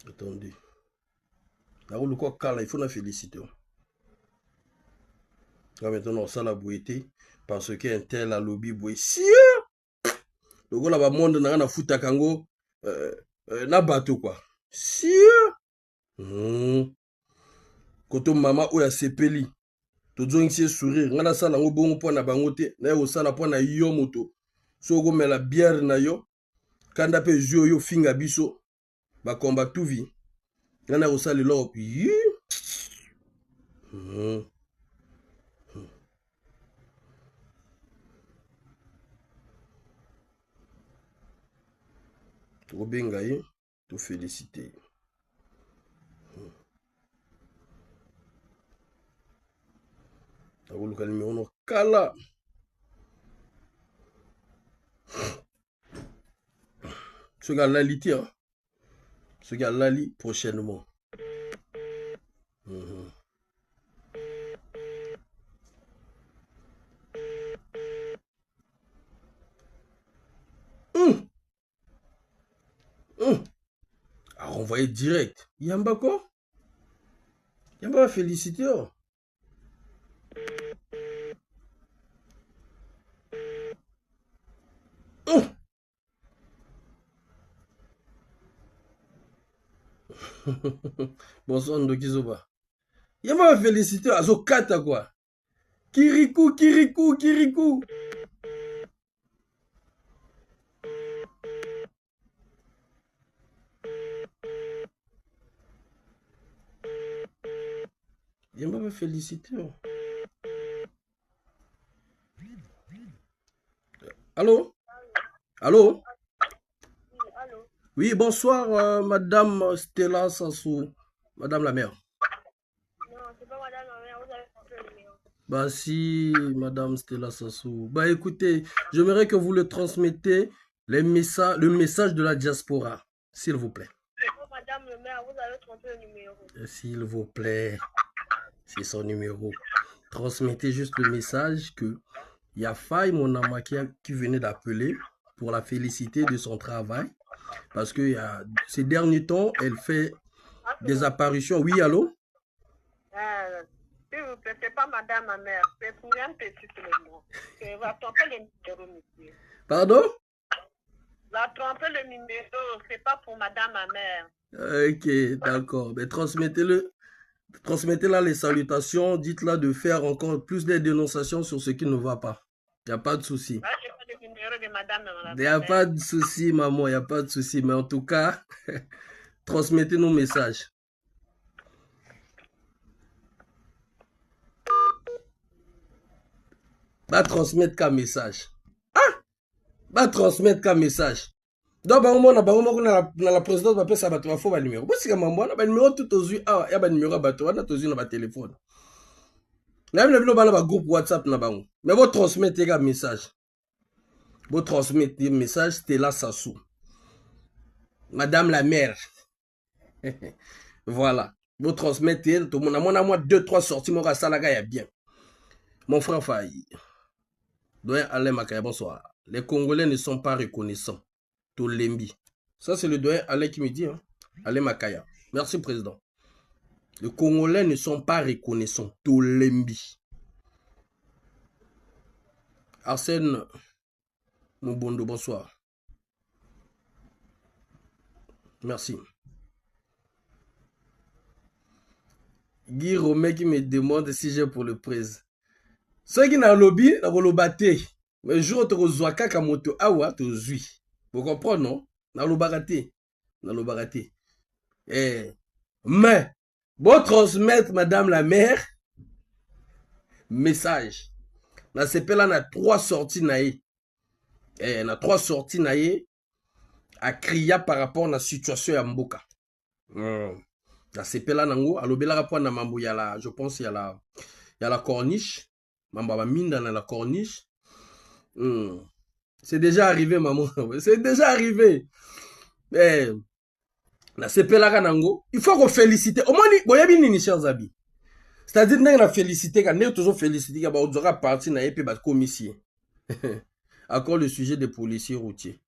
Attendez. Le quoi il faut la féliciter. Là maintenant, ça la bouette parce qu'un tel a lobby boué. Si le gars là monde na futa kango na bateau quoi. Si koto mama oya sepeli. Tozongisi sourire ngana sala ngo bongo pona bango te na yo sala pona yo moto. So go mela bière na yo kanda pe jeu yo finga biso ba combat tout vie. Ngana yo sala lo yi. Tobenga ye, to féliciter. Nakoluka numéro no kala. Ce gars là liti hein. Ce gars là lit prochainement. À renvoyer direct. Yamba quoi? Yamba va féliciter. Oh. Bonsoir Ndokizoba. Yamba va féliciter. Azo kata quoi? Kirikou, Kirikou, Kirikou. Yamba va féliciter. Oh. Allô? Allô? Oui, bonsoir, Madame Stella Sassou. Madame la mère. Non, c'est pas Madame la mère, vous avez trompé le numéro. Bah si, Madame Stella Sassou. Bah écoutez, j'aimerais que vous le transmettez le message de la diaspora, s'il vous plaît. C'est pas Madame la mère, vous avez trompé le numéro. S'il vous plaît, c'est son numéro. Transmettez juste le message que il y a Faye, mon amant, qui venait d'appeler pour la féliciter de son travail. Parce que ces derniers temps, elle fait des apparitions. Oui, allô? S'il vous plaît, c'est pas Madame ma mère, c'est pour un petit seulement. Elle va tromper le numéro, monsieur. Pardon? Va tromper le numéro, c'est pas pour Madame ma mère. Ok, d'accord. Mais transmettez-la les salutations. Dites-la de faire encore plus de dénonciations sur ce qui ne va pas. Il n'y a pas de souci. Là, j'ai pas le numéro de Madame la mère. Il n'y a pas de souci, maman. Il n'y a pas de souci. Mais en tout cas, transmettez nos messages. Va transmettre qu'un message. Ah! Va transmettre qu'un message. Donc, la présidence va passer à battre faux numéro. Parce que maman, on a numéro tout aux yeux. Ah, il y a un numéro à battre. On a tous yeux dans téléphone. Là, vous avez un groupe WhatsApp. Mais vous transmettez un message. Vous transmettez un message. Stella Sassou. Madame la mère. Voilà. Vous transmettez. Tout le monde a moi 2-3 sorties. Moi, ça, il y a bien. Mon frère Faye. Doyen Alain Makaya, bonsoir. Les Congolais ne sont pas reconnaissants. Tolembi. Ça, c'est le doyen Alain qui me dit. Hein? Alain Makaya. Merci, président. Les Congolais ne sont pas reconnaissants. Tolembi. Arsène Mubondo, bonsoir. Merci. Guy Romé qui me demande si j'ai pour le presse. Ceux qui n'ont lobby, ils ont battu. Mais le jour où tu as besoin de moto, tu as. Vous comprenez, non? Dans le baraté. Dans le baraté. Mais, bon transmettre, madame la mère, message. Dans ce pays-là, on a 3 sorties naïe. On a 3 sorties naïe à crier par rapport à la situation à Mboka. Dans ce pays-là, je pense qu'il y a la corniche. Mamba mine dans la corniche. C'est déjà arrivé, maman. C'est déjà arrivé. Mais, dans ce pays-là, il faut qu'on félicite. Au moins, il y a bien chers amis. C'est-à-dire que nous avons félicité, nous avons toujours félicité, nous avons parti dans la commission. Encore le sujet des policiers routiers.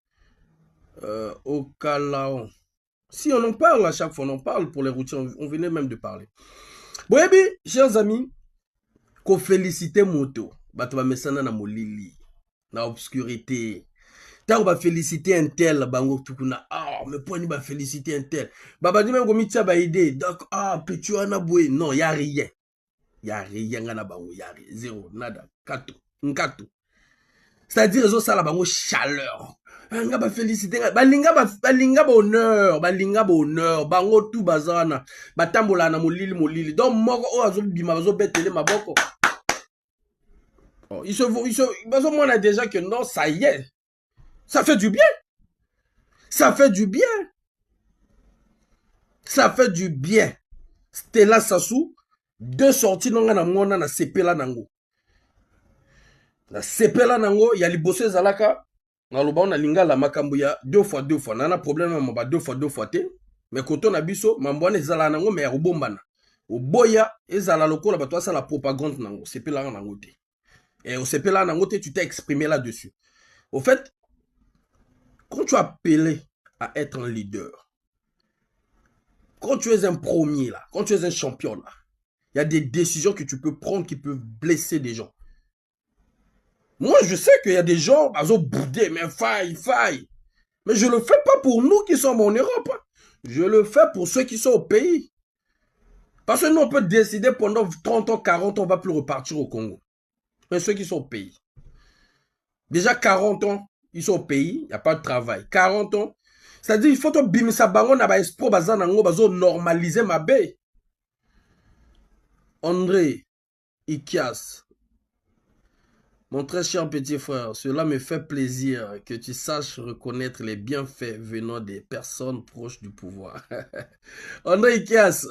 Au Calaon. Si on en parle à chaque fois, on en parle pour les routiers, on venait même de parler. Bon, et bien, chers amis, qu'on félicite moto. Bato ba mesana na molili, na obscurité. Tant ba féliciter un tel, bango tukuna, ah, mais pour ni ba féliciter un tel. Baba dit même comme ça ba idée, donc, ah, petit ana boué. Non, y a rien. Y a rien, ngana bango, y a rien. Zéro, nada, kato, nkato. C'est-à-dire, ils ont ça la bango chaleur. Nga ba féliciter, balinga ba honneur, bango tout bazana, batambola na molili. Donc, moko, oh, azo bima, azo betele maboko. Oh, on a déjà que non, ça y est. Ça fait du bien. Ça fait du bien. Ça fait du bien. Stella Sassou, 2 sorties non na mona na sepela nango. Na sepela nango, ya liboso ezalaka, na loba na lingala makambo ya 2 fois 2 fois. Nana problème na ba 2 fois te. Mais koto na biso, mambwana ezala nango mais ya kobombana. Oboya ezala lokola bato asala propagande nango, sepela nango te. Et au sepela nango te, tu t'es exprimé là-dessus. Au fait, quand tu es appelé à être un leader, quand tu es un premier là, quand tu es un champion là, il y a des décisions que tu peux prendre qui peuvent blesser des gens. Moi, je sais qu'il y a des gens, ils ont boudé, mais faille. Mais je ne le fais pas pour nous qui sommes en Europe. Je le fais pour ceux qui sont au pays. Parce que nous, on peut décider pendant 30 ans, 40 ans, on ne va plus repartir au Congo. Mais ceux qui sont au pays. Déjà 40 ans, ils sont au pays, il n'y a pas de travail. 40 ans, c'est-à-dire il faut que bimisa bango na ba espoir bazanango bazo normaliser ma baie. André Ikias, mon très cher petit frère, cela me fait plaisir que tu saches reconnaître les bienfaits venant des personnes proches du pouvoir. André Ikias,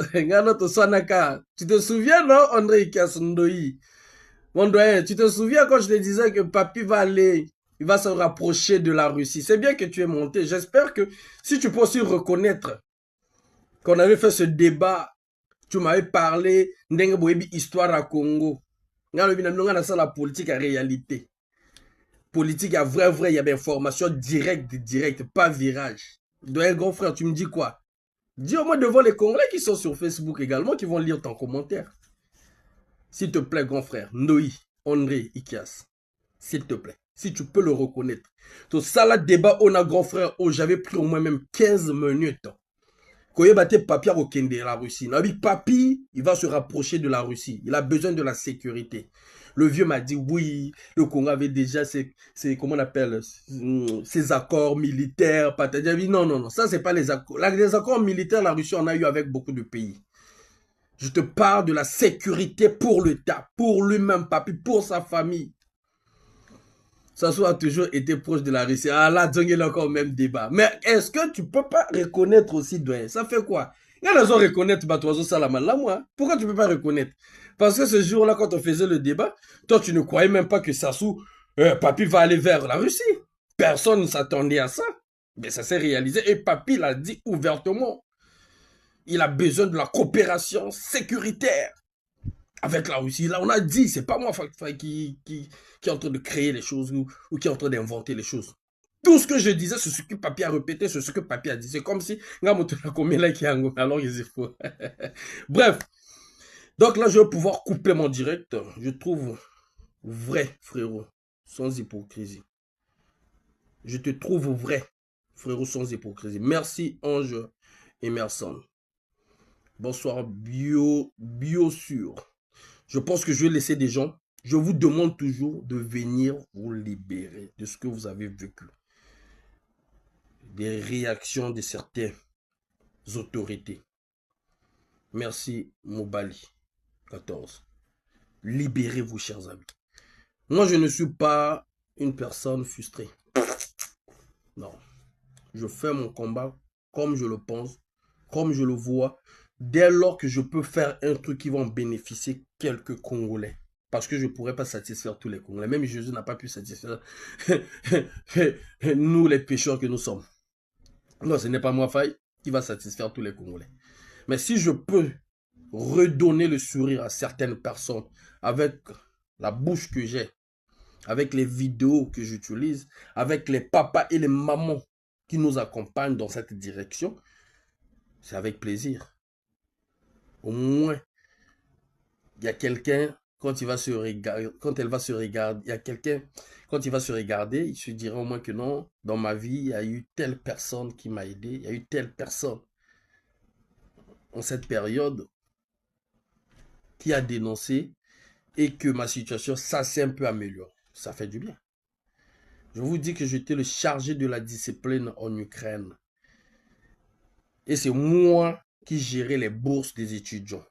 tu te souviens, non, André Ikias Ndoi? Mon doyen, tu te souviens quand je te disais que Papi va aller, il va se rapprocher de la Russie. C'est bien que tu es monté. J'espère que si tu peux aussi reconnaître qu'on avait fait ce débat, tu m'avais parlé d'Ndengue histoire à Congo. La politique à réalité. Politique à vrai, il y a des informations directes, pas virage. Doyen, grand frère, tu me dis quoi? Dis au moins devant les Congolais qui sont sur Facebook également, qui vont lire ton commentaire. S'il te plaît, grand frère, Ndoi, André Ikias, s'il te plaît, si tu peux le reconnaître. Tout ça, là, débat, on a grand frère, oh, j'avais pris au moins même 15 minutes. Quand il battait Papi à Okende, la Russie. Papi, il va se rapprocher de la Russie. Il a besoin de la sécurité. Le vieux m'a dit, oui, le Congo avait déjà comment on appelle, ses accords militaires. Non, ça, c'est pas les accords. Les accords militaires, la Russie en a eu avec beaucoup de pays. Je te parle de la sécurité pour l'État, pour lui-même, Papi, pour sa famille. Sassou a toujours été proche de la Russie. Ah là, il y a encore le même débat. Mais est-ce que tu peux pas reconnaître aussi, doyen? Ça fait quoi? Il y a raison de reconnaître Batoiso Salama là, moi. Pourquoi tu peux pas reconnaître? Parce que ce jour-là, quand on faisait le débat, toi, tu ne croyais même pas que Sassou, Papi va aller vers la Russie. Personne ne s'attendait à ça. Mais ça s'est réalisé et Papi l'a dit ouvertement. Il a besoin de la coopération sécuritaire avec la Russie. Là, on a dit, c'est pas moi qui est en train de créer les choses ou qui est en train d'inventer les choses. Tout ce que je disais, c'est ce que Papi a répété, c'est ce que Papi a dit. C'est comme si, alors il faut. Bref. Donc là, je vais pouvoir couper mon direct. Je trouve vrai, frérot, sans hypocrisie. Je te trouve vrai, frérot, sans hypocrisie. Merci, Ange Emerson. Bonsoir, bio sûr. Je pense que je vais laisser des gens. Je vous demande toujours de venir vous libérer de ce que vous avez vécu. Des réactions de certaines autorités. Merci, Mobali 14. Libérez-vous, chers amis. Moi, je ne suis pas une personne frustrée. Non. Je fais mon combat comme je le pense, comme je le vois. Dès lors que je peux faire un truc qui va en bénéficier quelques Congolais. Parce que je ne pourrais pas satisfaire tous les Congolais. Même Jésus n'a pas pu satisfaire nous, les pécheurs que nous sommes. Non, ce n'est pas moi, Faye, qui va satisfaire tous les Congolais. Mais si je peux redonner le sourire à certaines personnes avec la bouche que j'ai, avec les vidéos que j'utilise, avec les papas et les mamans qui nous accompagnent dans cette direction, c'est avec plaisir. Au moins, il y a quelqu'un, quand il va se regarder, quand elle va se regarder, il y a quelqu'un, quand il va se regarder, il se dira au moins que non, dans ma vie, il y a eu telle personne qui m'a aidé, il y a eu telle personne en cette période qui a dénoncé et que ma situation, ça s'est un peu amélioré. Ça fait du bien. Je vous dis que j'étais le chargé de la discipline en Ukraine. Et c'est moi qui gérais les bourses des étudiants.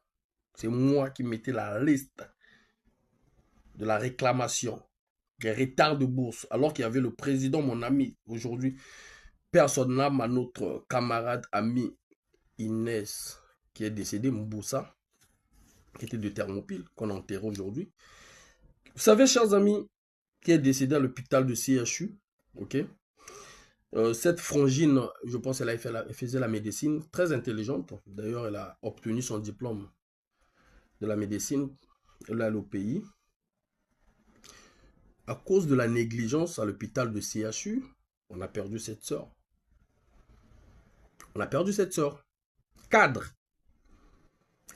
C'est moi qui mettais la liste de la réclamation, des retards de bourse, alors qu'il y avait le président, mon ami, aujourd'hui, personne n'âme à notre camarade, ami Inès, qui est décédé, Mboussa, qui était de Thermopyle, qu'on enterre aujourd'hui. Vous savez, chers amis, qui est décédé à l'hôpital de CHU, ok? Cette frangine, je pense qu'elle faisait la médecine, très intelligente. D'ailleurs, elle a obtenu son diplôme de la médecine. Elle est allée au pays. À cause de la négligence à l'hôpital de CHU, on a perdu cette sœur. On a perdu cette sœur. Cadre.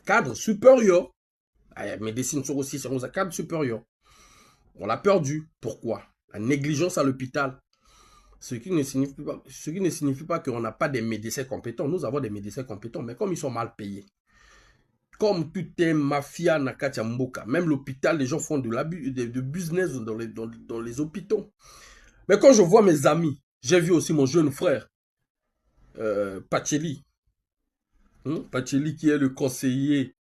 Cadre supérieur. Médecine sur aussi, c'est un cadre supérieur. On l'a perdu. Pourquoi? La négligence à l'hôpital. Ce qui ne signifie pas qu'on n'a pas des médecins compétents. Nous avons des médecins compétents, mais comme ils sont mal payés. Comme tout est mafia Nakatia Mboka. Même l'hôpital, les gens font de business dans les hôpitaux. Mais quand je vois mes amis, j'ai vu aussi mon jeune frère, Pacheli. Pacheli qui est le conseiller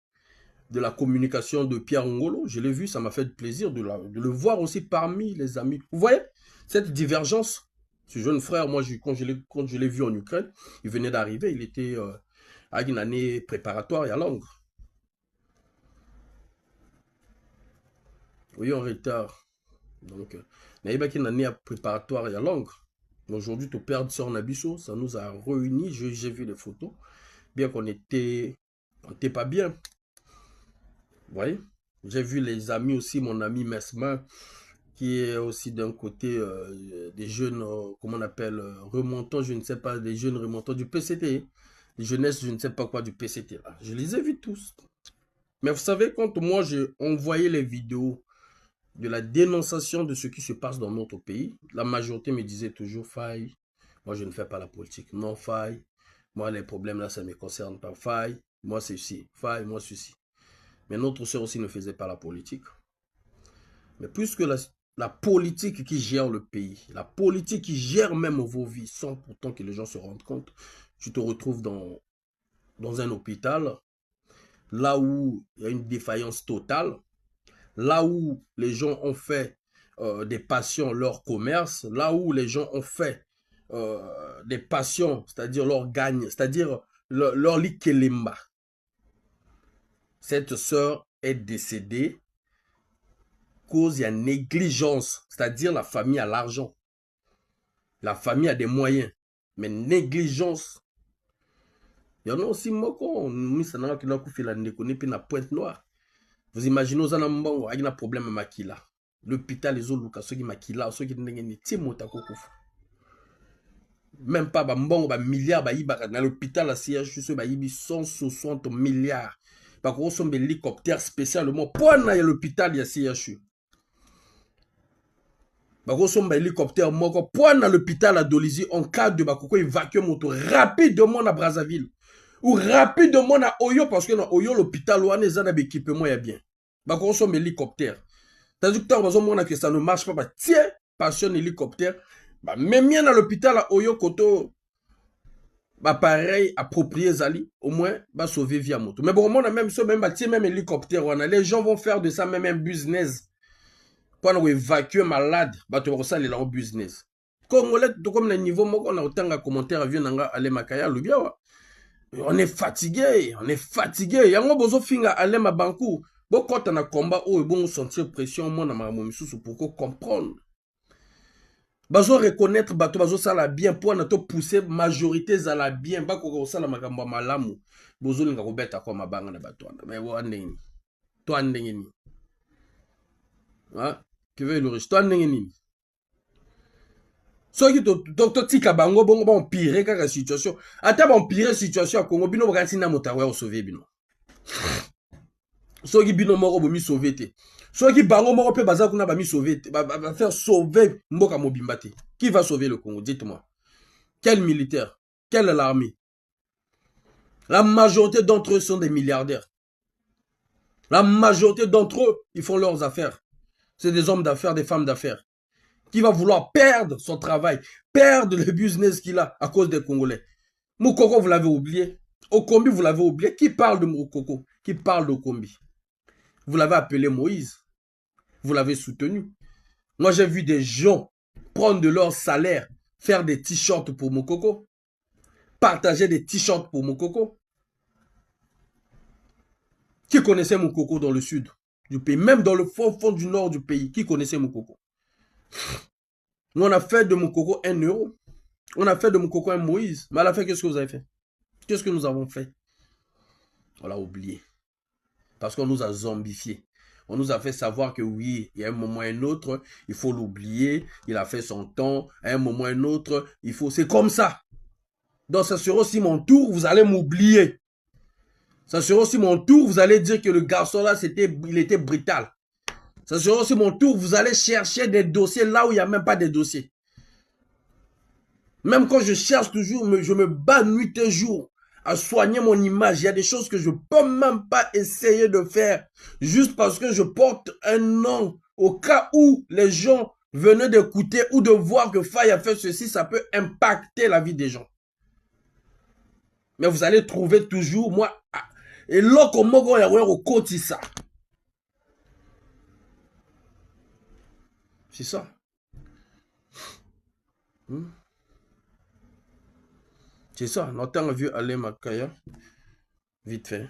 de la communication de Pierre Ngolo. Je l'ai vu, ça m'a fait plaisir de le voir aussi parmi les amis. Vous voyez, cette divergence. Ce jeune frère, moi, quand je l'ai vu en Ukraine, il venait d'arriver, il était à une année préparatoire et à longue. Oui, en retard. Donc, il y a une année préparatoire et à longue. Aujourd'hui, tu perds sur Nabiso, ça nous a réunis. J'ai vu les photos. Bien qu'on n'était pas bien. Vous voyez? J'ai vu les amis aussi, mon ami Mesma, qui est aussi d'un côté des jeunes, comment on appelle, remontants, je ne sais pas, des jeunes remontants du PCT. Les jeunesses, je ne sais pas quoi du PCT. Là. Je les ai vus tous. Mais vous savez, quand moi, j'ai envoyé les vidéos de la dénonciation de ce qui se passe dans notre pays, la majorité me disait toujours, Faille, moi je ne fais pas la politique. Non, Faille, moi les problèmes là, ça ne me concerne pas. Faille, moi c'est ci. Faille, moi ceci. Mais notre soeur aussi ne faisait pas la politique. Mais puisque la politique qui gère le pays, la politique qui gère même vos vies, sans pourtant que les gens se rendent compte, tu te retrouves dans un hôpital, là où il y a une défaillance totale, là où les gens ont fait des patients leur commerce, là où les gens ont fait des patients, c'est-à-dire leur gagne, c'est-à-dire leur likelemba. Cette sœur est décédée cause il y a négligence, c'est-à-dire la famille a l'argent. La famille a des moyens, mais négligence. Il y en a aussi moko, misana qui n'a pas fait la nékoné puis na Pointe Noire. Vous imaginez aux anambongo, il y a un problème à Makila. L'hôpital les autres ceux qui Makila, ceux qui n'ont pas même pas mbongo ba milliards ba yiba dans l'hôpital à CHU ceux ba yibi 160 milliards. Ba ko sombe hélicoptère spécialement pour na l'hôpital ya CHU. Bako somba hélicoptère moko pour na l'hôpital à Dolisie en cas de bakoko évacuer moto rapidement à Brazzaville ou rapidement à Oyo parce que dans Oyo l'hôpital ou ane zana équipement ya bien. Bako somba hélicoptère. Tandis que tant que ça ne marche pas, bah tiens, passion hélicoptère, bah même bien à l'hôpital à Oyo koto bah pareil approprié zali au moins bah sauver via moto. Mais bon, on a même ça même bah tiens même hélicoptère on a les gens vont faire de ça même un business. Pour évacuer malade, bato ça les en business. Congolais, comme le niveau, on a autant de commentaires à venir aller makaya lubia. On est fatigué. Yango bozo finga aller ma banku. Bon quand on a combat, oh bon sentir pression moi na ma misusu pour comprendre. Bazo reconnaître bato bazo sala bien pour na to pousser majorité za la bien ba ko sala makamba malamu. Bozo linga ko beta ko mabanga na bato. Mais wo andeni. To andeni ni. Hein? Que veut le riche? Toi, soki totika bango bongo baempire kaka situation ata baempire situation ya Congo bino bakati na moto akoya kosauve bino soki bino moko bomisauve te soki bango moko mpe baza kuna bamisauve te bafaire sauver mboka mobimba te. Qui va sauver le Congo? Dites-moi. Quel militaire? Quelle est l'armée? La majorité d'entre eux sont des milliardaires. La majorité d'entre eux, ils font leurs affaires. C'est des hommes d'affaires, des femmes d'affaires. Qui va vouloir perdre son travail, perdre le business qu'il a à cause des Congolais. Moukoko, vous l'avez oublié. Okombi, vous l'avez oublié. Qui parle de Moukoko? Qui parle d'Okombi? Vous l'avez appelé Moïse. Vous l'avez soutenu. Moi, j'ai vu des gens prendre de leur salaire, faire des t-shirts pour Moukoko, partager des t-shirts pour Moukoko. Qui connaissait Moukoko dans le sud du pays, même dans le fond du nord du pays? Qui connaissait Moukoko? Nous, on a fait de Moukoko un euro. On a fait de Moukoko un Moïse. Mais à la fin, qu'est-ce que vous avez fait? Qu'est-ce que nous avons fait? On l'a oublié. Parce qu'on nous a zombifiés. On nous a fait savoir que oui, il y a un moment et un autre, il faut l'oublier. Il a fait son temps. À un moment et un autre, il faut... C'est comme ça. Donc, ça sera aussi mon tour, vous allez m'oublier. Ça sera aussi mon tour, vous allez dire que le garçon là, il était brutal. Ça sera aussi mon tour, vous allez chercher des dossiers là où il n'y a même pas de dossiers. Même quand je cherche toujours, je me bats nuit et jour à soigner mon image. Il y a des choses que je ne peux même pas essayer de faire. Juste parce que je porte un nom. Au cas où les gens venaient d'écouter ou de voir que Faye a fait ceci, ça peut impacter la vie des gens. Mais vous allez trouver toujours, moi... Et là, comment on va au côté ça? C'est ça. C'est ça. Notre vu aller Makaya. Vite fait.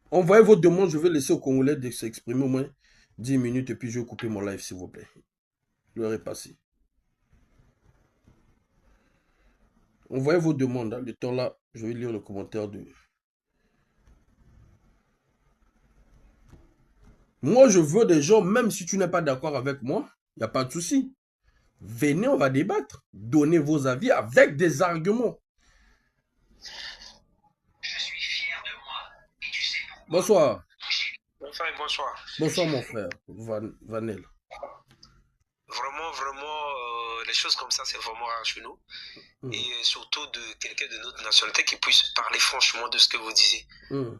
Envoyez vos demandes. Je vais laisser aux Congolais de s'exprimer au moins 10 minutes et puis je vais couper mon live, s'il vous plaît. L'heure est passée. Envoyez vos demandes. Le temps là, je vais lire le commentaire de... Moi, je veux des gens, même si tu n'es pas d'accord avec moi, il n'y a pas de souci. Venez, on va débattre. Donnez vos avis avec des arguments. Je suis fier de moi. Et tu sais pourquoi? Bonsoir. Bonsoir et bonsoir. Bonsoir, mon frère. Vanel. Vraiment, les choses comme ça, c'est vraiment rare chez nous. Et surtout de quelqu'un de notre nationalité qui puisse parler franchement de ce que vous disiez.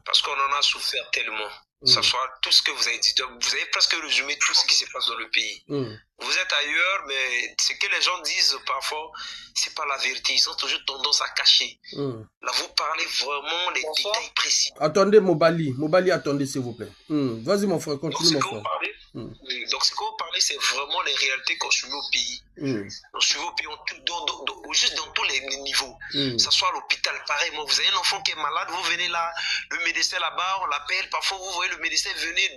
Parce qu'on en a souffert tellement. Ça soit tout ce que vous avez dit. Donc, vous avez presque résumé tout ce qui se passe dans le pays. Vous êtes ailleurs, mais ce que les gens disent parfois, c'est pas la vérité. Ils ont toujours tendance à cacher. Là, vous parlez vraiment les détails précis. Attendez, Mobali. Mobali, attendez, s'il vous plaît. Vas-y, mon frère, continue, mon frère. Donc, ce que vous parlez, c'est vraiment les réalités qu'on suit au pays. On suit au pays, juste dans tous les niveaux. Que ce soit à l'hôpital, pareil. Moi, vous avez un enfant qui est malade, vous venez là, le médecin là-bas, on l'appelle. Parfois, vous voyez le médecin venir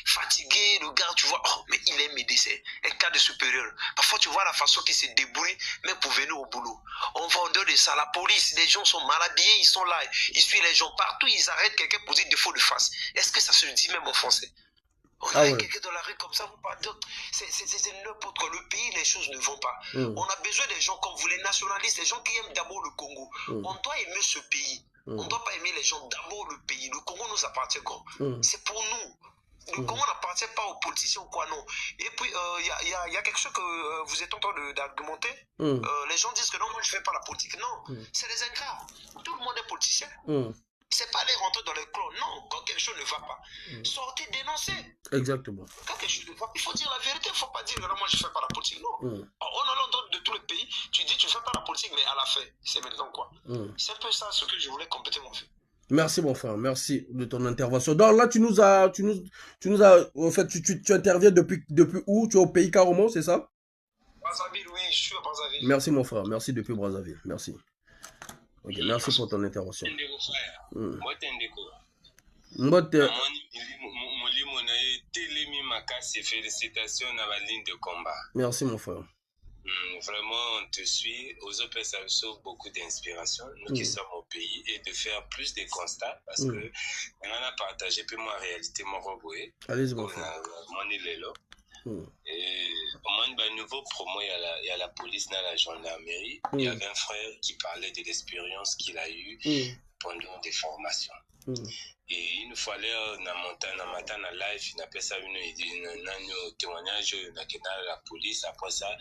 fatigué, le gars, tu vois, oh, mais il est médecin, un cas de supérieur. Parfois, tu vois la façon qu'il se débrouille, même pour venir au boulot. On va en dehors de ça, la police, les gens sont mal habillés, ils sont là, ils suivent les gens partout, ils arrêtent quelqu'un pour dire défaut de face. Est-ce que ça se dit même en français? On a quelqu'un dans la rue comme ça, vous parlez. C'est n'importe quoi. Le pays, les choses ne vont pas. On a besoin des gens comme vous, les nationalistes, les gens qui aiment d'abord le Congo. On doit aimer ce pays. On ne doit pas aimer les gens, d'abord le pays. Le Congo nous appartient quoi. C'est pour nous. Le Congo n'appartient pas aux politiciens ou quoi, non. Et puis, il y a quelque chose que vous êtes en train d'argumenter. Les gens disent que non, moi je ne fais pas la politique. Non, c'est les ingrats. Tout le monde est politicien. C'est pas aller rentrer dans les clous. Non, quand quelque chose ne va pas, sortez, dénoncer. Exactement. Quand quelque chose ne va pas, il faut dire la vérité. Il ne faut pas dire non, moi je ne fais pas la politique. Non. On en entend de tous les pays. Tu dis tu ne fais pas la politique, mais à la fin, c'est maintenant quoi. C'est un peu ça ce que je voulais compléter mon fait. Merci mon frère, merci de ton intervention. Donc là, tu nous as, en fait, tu interviens depuis où? Tu es au pays Caromo, c'est ça? Brazzaville, oui, je suis à Brazzaville. Merci mon frère, merci depuis Brazzaville, merci. Ok, merci pour ton intervention. Merci mon frère. Vraiment, on te suit. Aux autres, ça sauve beaucoup d'inspiration. Nous qui sommes au pays et de faire plus de constats parce que on a partagé peu ma réalité, mon robot. Allez-y, mon frère. Et au moins, bah, nouveau promo, il y a la police, dans la gendarmerie. Il y avait un frère qui parlait de l'expérience qu'il a eue pendant des formations. Et une fois là, dans matin, dans live, il appelle ça un témoignage de la police. Après ça,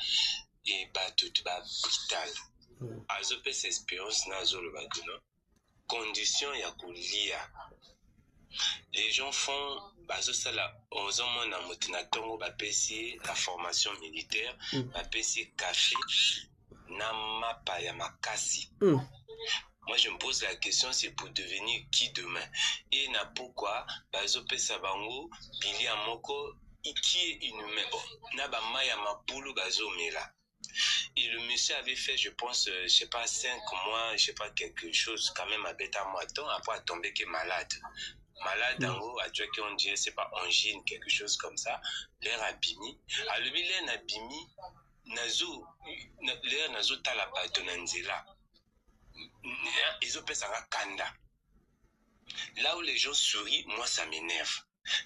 et bah, tout va brutal. Azo peut s'expérience dans le bateau. Condition, il y a qu'on lit. Les gens font, bazo ça là, aux hommes dans motinatongo, bah, PC, la formation militaire, bah, PC café, namapa ya makasi. Moi, je me pose la question, c'est pour devenir qui demain? Et na pourquoi, bazo pesa bango, bili amoko, qui est inhumain? Na ba maya mapulu bazo mela. Et le monsieur avait fait, je pense, je sais pas, 5 mois, je sais pas, quelque chose, quand même, à bêta mois de temps, après à tomber qu'il est malade. Malade, en gros, à tuer qu'on dirait, c'est pas angine, quelque chose comme ça. L'air abîmé. À lui, l'air abîmé, l'air nazo talaba tonanzela. Ils ont fait un kanda. Là où les gens sourient, moi ça m'énerve.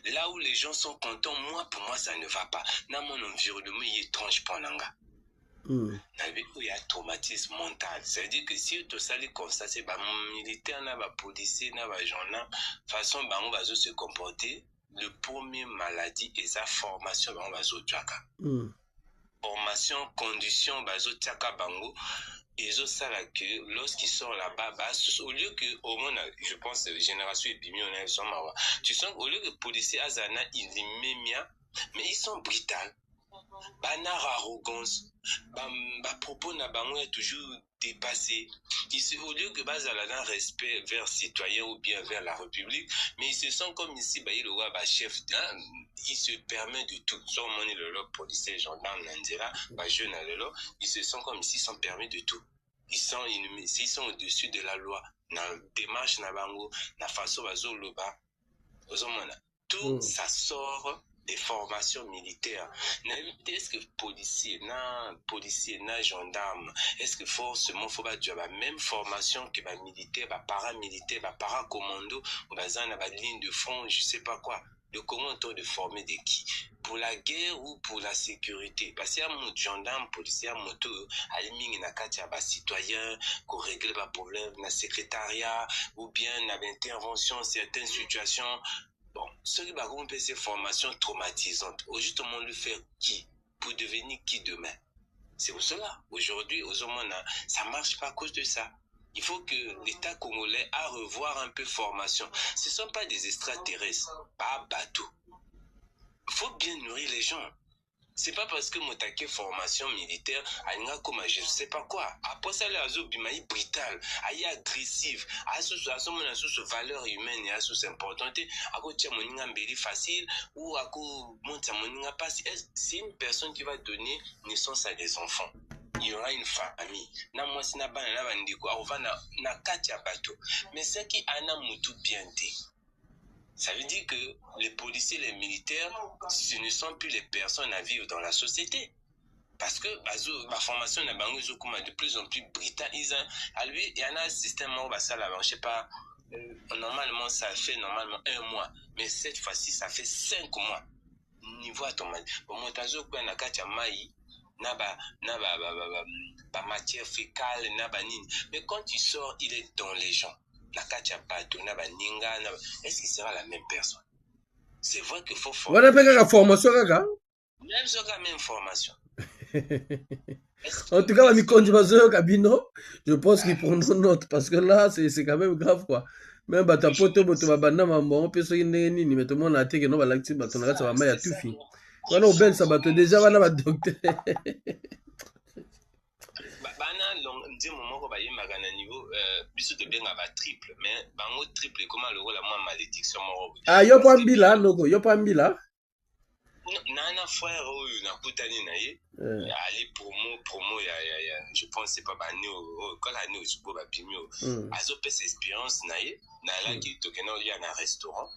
Là où les gens sont contents, moi pour moi ça ne va pas. Dans mon environnement, il est étrange pour Nanga. Il y a un traumatisme mental. C'est-à-dire que si tu as constaté, mon militaire, les policiers, les gens, de toute façon, on va se comporter. Le premier maladie et sa formation, on va se faire. Formation, condition, on va se faire. Et ça là que lorsqu'ils sont là-bas, au lieu que au moins, je pense génération épimie on a sont marre. Tu sens au lieu que policiers azana ils m'aiment mais ils sont brutaux. Banar arrogance, propos na bango est toujours dépassé. Au lieu que bazala un respect vers citoyens ou bien vers la République, mais ils se sentent comme ici le roi chef, il se permet de tout. Sans monnaie le lot policier gendarme Nandela, jeune à l'élo, ils se sentent comme ici sont permis de tout. Ils sont au-dessus de la loi. Dans démarche na bango, na façon bazo loba, tout ça sort des formations militaires. Est-ce que policier, gendarme, est-ce que forcément faut pas dire la même formation que les militaires, les paramilitaires, les paracommando, ou les ligne de front, je sais pas quoi. Le comment on de former de qui? Pour la guerre ou pour la sécurité? Parce qu'il y a un gendarme, policier, un moto, à l'iming na katia ba citoyen, qu'on règle les problèmes, na secrétariat, ou bien na intervention, certaines situations. Bon, ceux qui ont fait ces formations traumatisantes, justement le faire qui? Pour devenir qui demain? C'est pour cela. Aujourd'hui, aux hommes, ça ne marche pas à cause de ça. Il faut que l'État congolais a revoir un peu formation. Ce ne sont pas des extraterrestres, pas bateau. Il faut bien nourrir les gens. C'est pas parce que mon taquet formation militaire, a comme je sais pas quoi. Après ça, les azobimaï brutal, aïe agressif, à sous valeur humaine et à sous importante, à côté de mon ingambéri facile ou à côté monte mon passe. C'est une personne qui va donner naissance à des enfants. Il y aura une famille. Na moi si na bana na bandiko, on va na katia bateau. Mais ce qui a na mutu bien dit. Ça veut dire que les policiers, les militaires, ce ne sont plus les personnes à vivre dans la société. Parce que la formation est de plus en plus brutal. À lui, il y en a un système où ça là, je sais pas, normalement ça fait normalement 1 mois, mais cette fois-ci ça fait 5 mois. Niveau automatique. Bon, montazo quoi na katia mai, na matière fécale, na nini. Mais quand il sort, il est dans les gens. Est-ce qu'il sera la même personne? C'est vrai qu'il faut former. La formation, même sur la même formation. En tout cas, je pense qu'ils prendront note parce que là, c'est quand même grave quoi. Même batapoto botobabanda mambo peso nini mais tout le monde a été que no balakti batonaka ça va ya tufi. Wana obel ça bato déjà wana ba docteur. Niveau biso te benga ba triple mais bango triple comment le rôle moi malédiction moro ah yo pambila noko yo pambila nana frère oyo nakutani na ye ali promo ya je pense c'est pas bani quand la né au ba pimio azo pesa expérience na ye na la qui tokena il y a un restaurant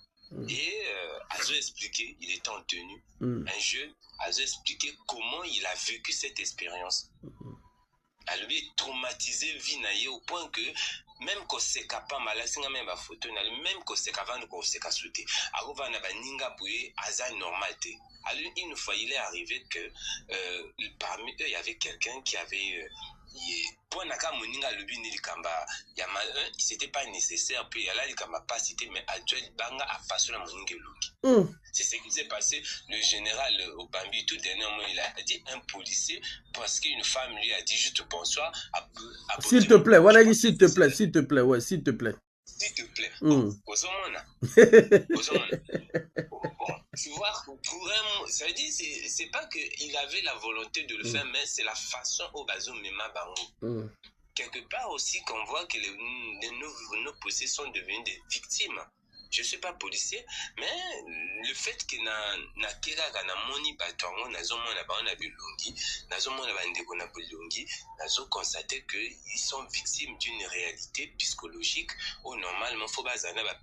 et azo expliquer il était en tenue un jeune azo expliquer comment il a vécu cette expérience. À lui traumatisé vie naïe au point que même koseka pa malasinga même ba photo na même koseka vendre koseka souté arova na baninga boye aza normal te. Alors une fois il est arrivé que parmi eux il y avait quelqu'un qui avait pour naka moninga lobi ni likamba ya ma c'était pas nécessaire puis là likamba pas cité mais actuel banga a passé la moninga longi. C'est ce qui s'est passé. Le général Obambi, tout dernièrement, il a dit un policier, parce qu'une femme lui a dit juste bonsoir. S'il te plaît, voilà, s'il te plaît, s'il te plaît, ouais, s'il te plaît. S'il te plaît. Tu vois, pour un, ça veut dire, c'est pas qu'il avait la volonté de le faire, mais c'est la façon au bazo mema bango. Quelque part aussi qu'on voit que nos policiers sont devenus des victimes. Je ne suis pas policier, mais le fait que na kera na moni batongo na zomo na ba na bilongi, na zomo na bandeko na bilongi, na zo constater que ils sont victimes d'une réalité psychologique où normalement faut bazana ba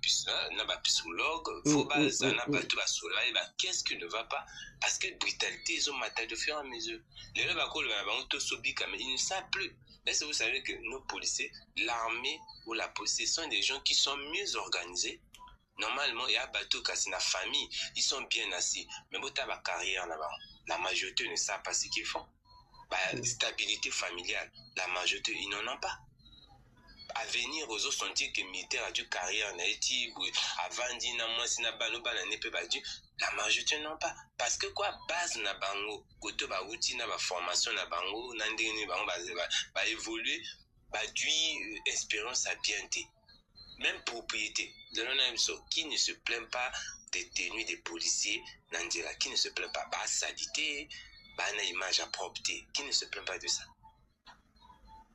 psychologue, faut bazana ba tout basola ba qu'est-ce qui ne va pas parce que brutalité ils ont maté de faire à mesure. Les gens bakolo ba bango to sobika mais ils ne savent plus. Est-ce que vous savez que nos policiers, l'armée ou la police sont des gens qui sont mieux organisés? Normalement, il y a bateau cassé la famille, ils sont bien assis. Mais bon, t'as ma carrière là-bas. La majorité ne savent pas ce qu'ils font. Stabilité familiale, la majorité, ils n'en ont pas. À venir aux autres sentir que militaire a du carrière, avant dit moi si na balo bana ne peut pas dire la majorité non pas parce que quoi base na bango koto ba outil na ba formation na bango na ndenge bango ba évoluer ba du espérance à bienté. Même propriété, qui ne se plaint pas des tenues des policiers, qui ne se plaint pas de la saleté, de l'image à propreté, qui ne se plaint pas de ça.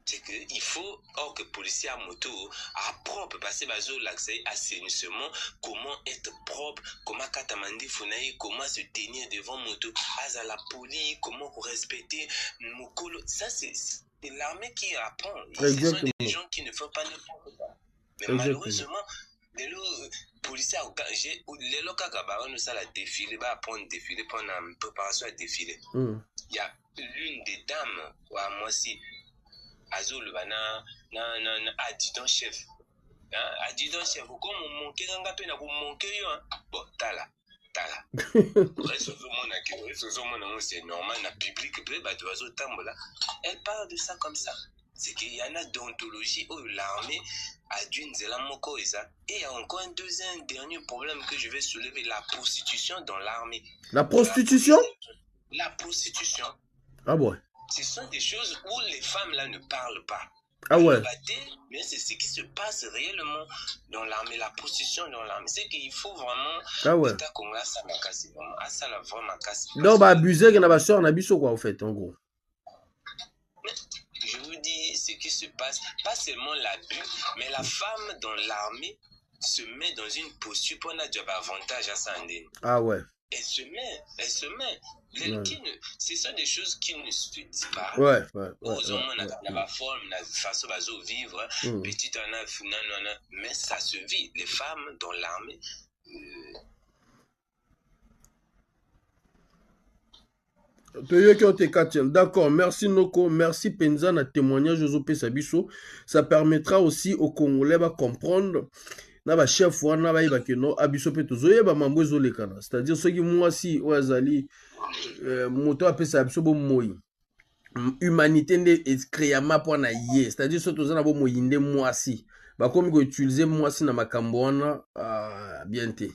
C'est qu'il faut, or que policier à moto, à propre, passer l'accès à assainissement, comment être propre, comment katamandi funaï, comment se tenir devant moto, à la police, comment respecter Mokolo. Ça, c'est l'armée qui apprend. Ce sont des gens qui ne font pas n'importe quoi. Mais malheureusement, les policiers, les locaux nous ça la défilé, va prendre défilé, prendre une préparation à défiler. Il y a l'une des dames, moi aussi, Azul, adjudant chef. Adjudant chef, comme on manque un peu, on manque bon, tala. C'est normal, la public, elle parle de ça comme ça. C'est qu'il y en a d'ontologie où l'armée a dû nous et il y a encore un dernier problème que je vais soulever, la prostitution dans l'armée. La prostitution? La prostitution. Ah ouais. Ce sont des choses où les femmes là ne parlent pas. Ah ouais. Mais c'est ce qui se passe réellement dans l'armée, la prostitution dans l'armée. C'est qu'il faut vraiment. Ah ouais. Donc, bah, abuser, il y a des soeurs, quoi, en fait, en gros. Je vous dis ce qui se passe, pas seulement l'abus, mais la femme dans l'armée se met dans une posture pour un avantage à sa. Ah ouais. Elle se met. Ce sont des choses qui ne se disent pas. Ouais. La forme, la façon de vivre, petite mais ça se vit. Les femmes dans l'armée. D'accord, merci Noko, merci Penza na témoignage Josué Sabiso. Ça permettra aussi aux Congolais de comprendre na ba chef wana ba yeba keno abiso pe tozoye ba mambo ezolekana. C'est-à-dire ceux qui moi si oazali moto apesa abiso bo moyi. Humanité nde créama pour na yé. C'est-à-dire ceux tozana bo moyinde moi si. Ba comme ko utiliser moi si na makambo wana bien té.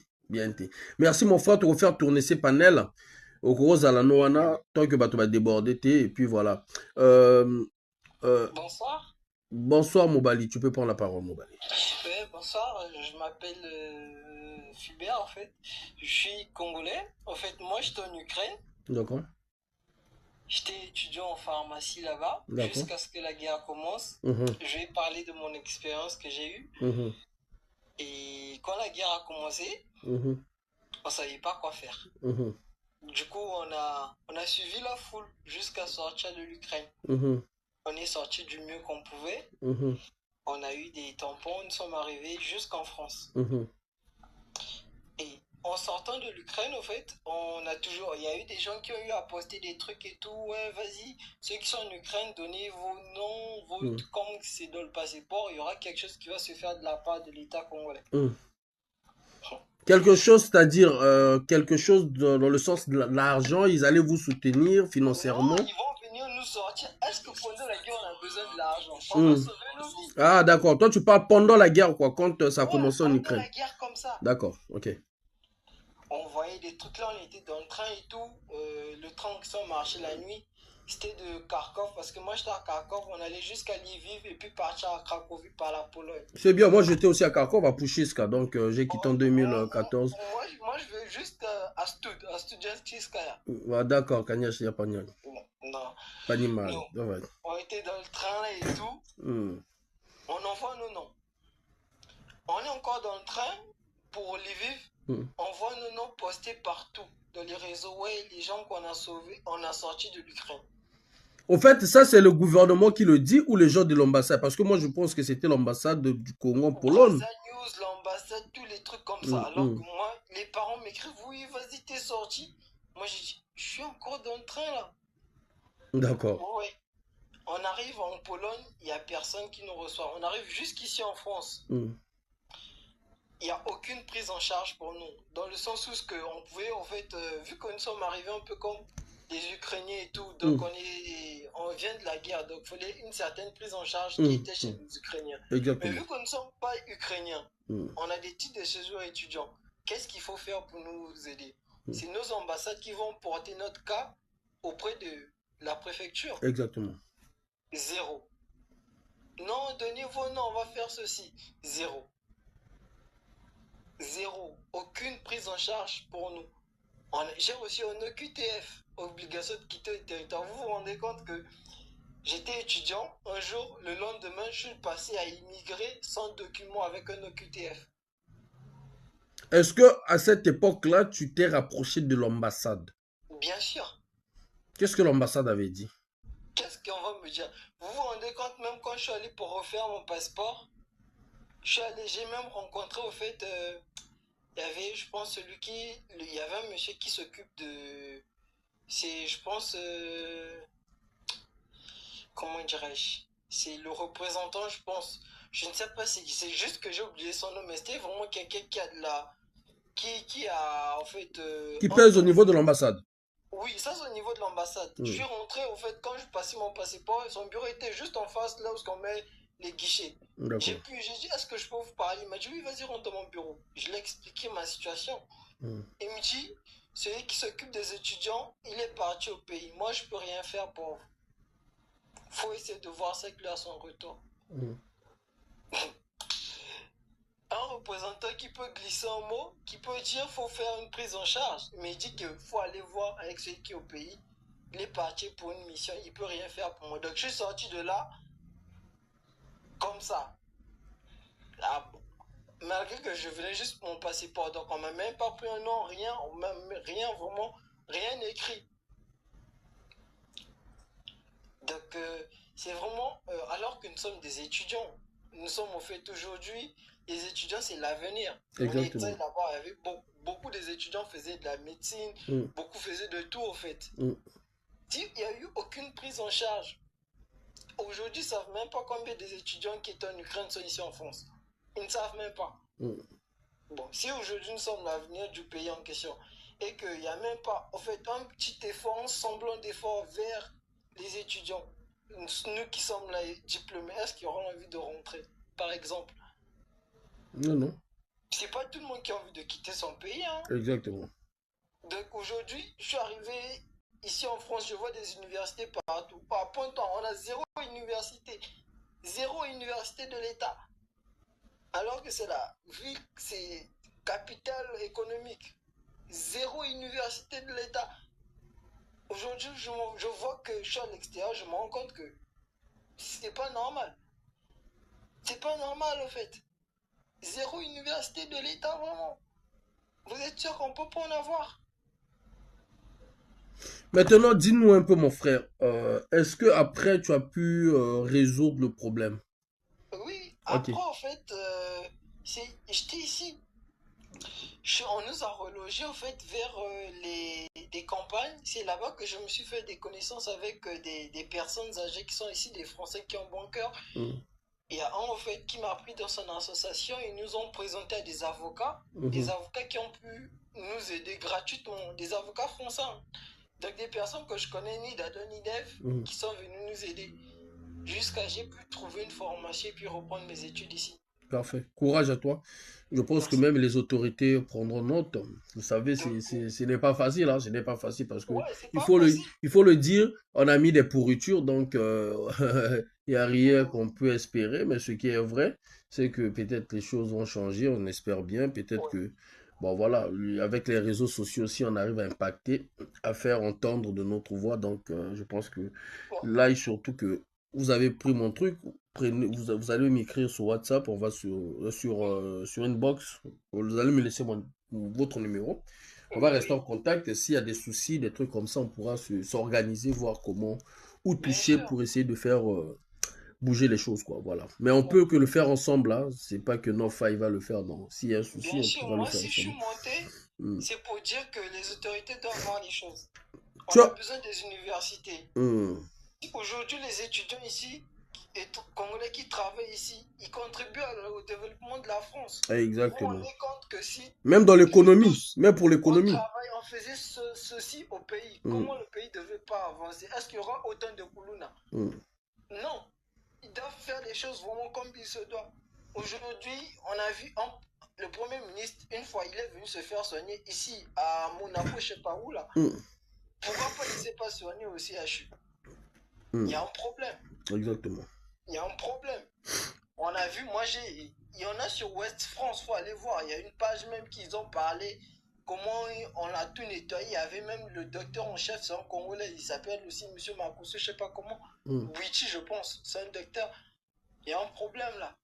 Merci mon frère, tu vas faire tourner ces panels. Au gros, tant que tu vas déborder, et puis voilà. Bonsoir. Bonsoir, Mobali. Tu peux prendre la parole, Mobali. Oui, bonsoir. Je m'appelle Fulbert, en fait. Je suis congolais. En fait, moi, j'étais en Ukraine. D'accord. J'étais étudiant en pharmacie là-bas, jusqu'à ce que la guerre commence. Je vais parler de mon expérience que j'ai eue. Et quand la guerre a commencé, on ne savait pas quoi faire. Du coup, on a suivi la foule jusqu'à sortir de l'Ukraine. On est sorti du mieux qu'on pouvait. On a eu des tampons, nous sommes arrivés jusqu'en France. Et en sortant de l'Ukraine, au fait, il y a eu des gens qui ont eu à poster des trucs et tout. Ouais, vas-y, ceux qui sont en Ukraine, donnez vos noms, comme c'est dans le passeport, il y aura quelque chose qui va se faire de la part de l'État congolais. Quelque chose, c'est-à-dire quelque chose dans le sens de l'argent, ils allaient vous soutenir financièrement. Non, ils vont venir nous sortir. Est-ce que pendant la guerre, on a besoin de l'argent? On va sauver nos vies. Ah, d'accord. Toi, tu parles pendant la guerre, quoi, quand ça a commencé en Ukraine. Pendant la guerre comme ça. D'accord, ok. On voyait des trucs là, on était dans le train et tout. Le train qui marchait la nuit, c'était de Kharkov. Parce que moi, j'étais à Kharkov, on allait jusqu'à Lviv et puis partir à Cracovie par la Pologne. C'est bien, moi j'étais aussi à Kharkov, à Pushivka, donc j'ai quitté en 2014. Moi, je vais juste à Studianskaya. D'accord, Kanyach, il n'y a pas de Non. Pas ni mal. On était dans le train là et tout. On envoie nos noms. On est encore dans le train pour Lviv. On voit nos noms postés partout dans les réseaux. Ouais, les gens qu'on a sauvés, on a sorti de l'Ukraine. Au fait, ça c'est le gouvernement qui le dit ou les gens de l'ambassade? Parce que moi je pense que c'était l'ambassade du Congo en Pologne. News, l'ambassade, tous les trucs comme ça. Alors que moi, les parents m'écrivent, oui, vas-y, t'es sorti. Moi j'ai dit, je suis encore dans le train là. D'accord. Ouais. On arrive en Pologne, il n'y a personne qui nous reçoit. On arrive jusqu'ici en France. Il n'y a aucune prise en charge pour nous. Dans le sens où on pouvait, en fait, vu que nous sommes arrivés un peu comme des Ukrainiens et tout, donc on vient de la guerre, donc il fallait une certaine prise en charge qui était chez les Ukrainiens. Exactement. Mais vu que nous ne sommes pas Ukrainiens, on a des titres de séjour étudiants. Qu'est-ce qu'il faut faire pour nous aider? C'est nos ambassades qui vont porter notre cas auprès de la préfecture. Exactement. Zéro. Non, donnez vos noms, on va faire ceci. Zéro. Zéro. Aucune prise en charge pour nous. J'ai reçu un OQTF, obligation de quitter le territoire. Vous vous rendez compte que j'étais étudiant, un jour, le lendemain, je suis passé à immigrer sans document avec un OQTF. Est-ce que à cette époque-là, tu t'es rapproché de l'ambassade? Bien sûr. Qu'est-ce que l'ambassade avait dit? Qu'est-ce qu'on va me dire? Vous vous rendez compte, même quand je suis allé pour refaire mon passeport, j'ai même rencontré, au fait, il y avait, je pense, il y avait un monsieur qui s'occupe de, c'est, je pense, comment dirais-je, c'est le représentant, je pense, je ne sais pas si c'est juste que j'ai oublié son nom, mais c'était vraiment quelqu'un qui a de la, qui a, en fait, qui pèse au niveau de l'ambassade. Oui, ça c'est au niveau de l'ambassade. Je suis rentré, au fait, quand je passais mon passeport, son bureau était juste en face, là où on met les guichets. J'ai dit, est-ce que je peux vous parler? Il m'a dit, oui, vas-y, rentre dans mon bureau. Je lui ai expliqué ma situation. Il me dit, celui qui s'occupe des étudiants, il est parti au pays. Moi, je peux rien faire pour vous. Faut essayer de voir ça clair à son retour. Un représentant qui peut glisser un mot, qui peut dire faut faire une prise en charge, mais il dit qu'il faut aller voir avec celui qui est au pays. Il est parti pour une mission, il peut rien faire pour moi. Donc je suis sorti de là comme ça. Ah, malgré que je venais juste pour mon passeport, donc on m'a même pas pris un nom, rien, on m'a rien vraiment, rien écrit. Donc c'est vraiment, alors que nous sommes des étudiants, nous sommes au fait aujourd'hui. Les étudiants, c'est l'avenir. Exactement. On était là-bas, il y avait beaucoup des étudiants faisaient de la médecine, beaucoup faisaient de tout, au fait. Il n'y a eu aucune prise en charge. Aujourd'hui, ils ne savent même pas combien des étudiants qui étaient en Ukraine sont ici en France. Ils ne savent même pas. Bon, si aujourd'hui nous sommes l'avenir du pays en question et qu'il n'y a même pas, en fait, un petit effort, un semblant d'effort vers les étudiants, nous qui sommes là diplômés, est-ce qu'ils auront envie de rentrer, par exemple? Non, non. C'est pas tout le monde qui a envie de quitter son pays. Hein. Exactement. Donc aujourd'hui, je suis arrivé ici en France, je vois des universités partout. À Pointe-Noire, on a zéro université de l'État. Alors que c'est la ville, c'est capitale économique. Zéro université de l'État. Aujourd'hui, je vois que je suis à l'extérieur, je me rends compte que c'est pas normal. C'est pas normal, en fait. Zéro université de l'État, vraiment. Vous êtes sûr qu'on peut pas en avoir? Maintenant, dis-nous un peu, mon frère. Est-ce que après tu as pu résoudre le problème? Oui, après, en fait, j'étais ici. on nous a relogés en fait vers des campagnes. C'est là-bas que je me suis fait des connaissances avec des personnes âgées qui sont ici, des Français qui ont bon cœur. Il y a un en fait qui m'a pris dans son association. Ils nous ont présenté à des avocats qui ont pu nous aider gratuitement, des avocats français. Donc des personnes que je connais ni d'Adon ni d'Eve qui sont venues nous aider jusqu'à j'ai pu trouver une formation et puis reprendre mes études ici. Parfait. Courage à toi. Je pense que même les autorités prendront note. Vous savez, ce n'est pas facile, hein. Ce n'est pas facile parce que il faut le dire, on a mis des pourritures, donc il n'y a rien qu'on peut espérer. Mais ce qui est vrai, c'est que peut-être les choses vont changer, on espère bien. Peut-être que, bon voilà, avec les réseaux sociaux aussi, on arrive à impacter, à faire entendre de notre voix. Donc je pense que là, et surtout que vous avez pris mon truc, vous allez m'écrire sur WhatsApp, on va sur Inbox, vous allez me laisser votre numéro. On va rester en contact et s'il y a des soucis, des trucs comme ça, on pourra s'organiser, voir comment, où toucher pour essayer de faire bouger les choses, quoi, voilà. Mais on peut que le faire ensemble, là, c'est pas que Nofa il va le faire, non. S'il y a un souci, on pourra le faire ensemble. Si je suis monté, c'est pour dire que les autorités doivent voir les choses. On a besoin des universités. Aujourd'hui, les étudiants ici, et Congolais qui travaillent ici, ils contribuent au développement de la France. Exactement. Vous vous rendez compte que si... Même dans l'économie, même pour l'économie. On faisait ceci au pays. Comment le pays ne devait pas avancer? Est-ce qu'il y aura autant de Koulouna? Non. Ils doivent faire les choses vraiment comme il se doit. Aujourd'hui, on a vu le Premier ministre, une fois, il est venu se faire soigner ici, à Monaco, je ne sais pas où là. Pourquoi pas il ne s'est pas soigné au CHU? Il y a un problème. Exactement. Il y a un problème. On a vu, il y en a sur Ouest France, il faut aller voir. Il y a une page même qu'ils ont parlé, comment on a tout nettoyé. Il y avait même le docteur en chef, c'est un Congolais, il s'appelle aussi M. Makoussou, je ne sais pas comment. Wichi, je pense, c'est un docteur. Il y a un problème là.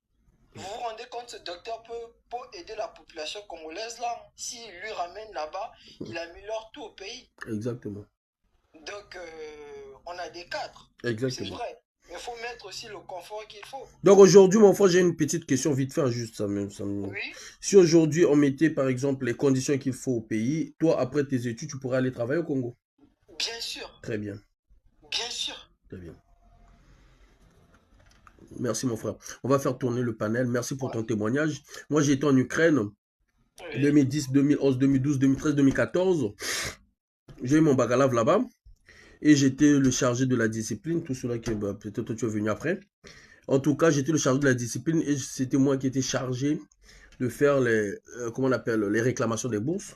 Vous vous rendez compte, ce docteur peut aider la population congolaise là. S'il lui ramène là-bas, il améliore tout au pays. Exactement. Donc, on a des cadres. Exactement. C'est vrai. Mais il faut mettre aussi le confort qu'il faut. Donc aujourd'hui, mon frère, j'ai une petite question vite fait, juste ça. Oui. Si aujourd'hui, on mettait par exemple les conditions qu'il faut au pays, toi, après tes études, tu pourrais aller travailler au Congo? Bien sûr. Très bien. Bien sûr. Très bien. Merci mon frère. On va faire tourner le panel. Merci pour ton témoignage. Moi, j'ai été en Ukraine 2010, 2011, 2012, 2013, 2014. J'ai eu mon baccalauréat là-bas. Et j'étais le chargé de la discipline. Tout cela qui peut-être tu es venu après. En tout cas, j'étais le chargé de la discipline et c'était moi qui étais chargé de faire les réclamations des bourses.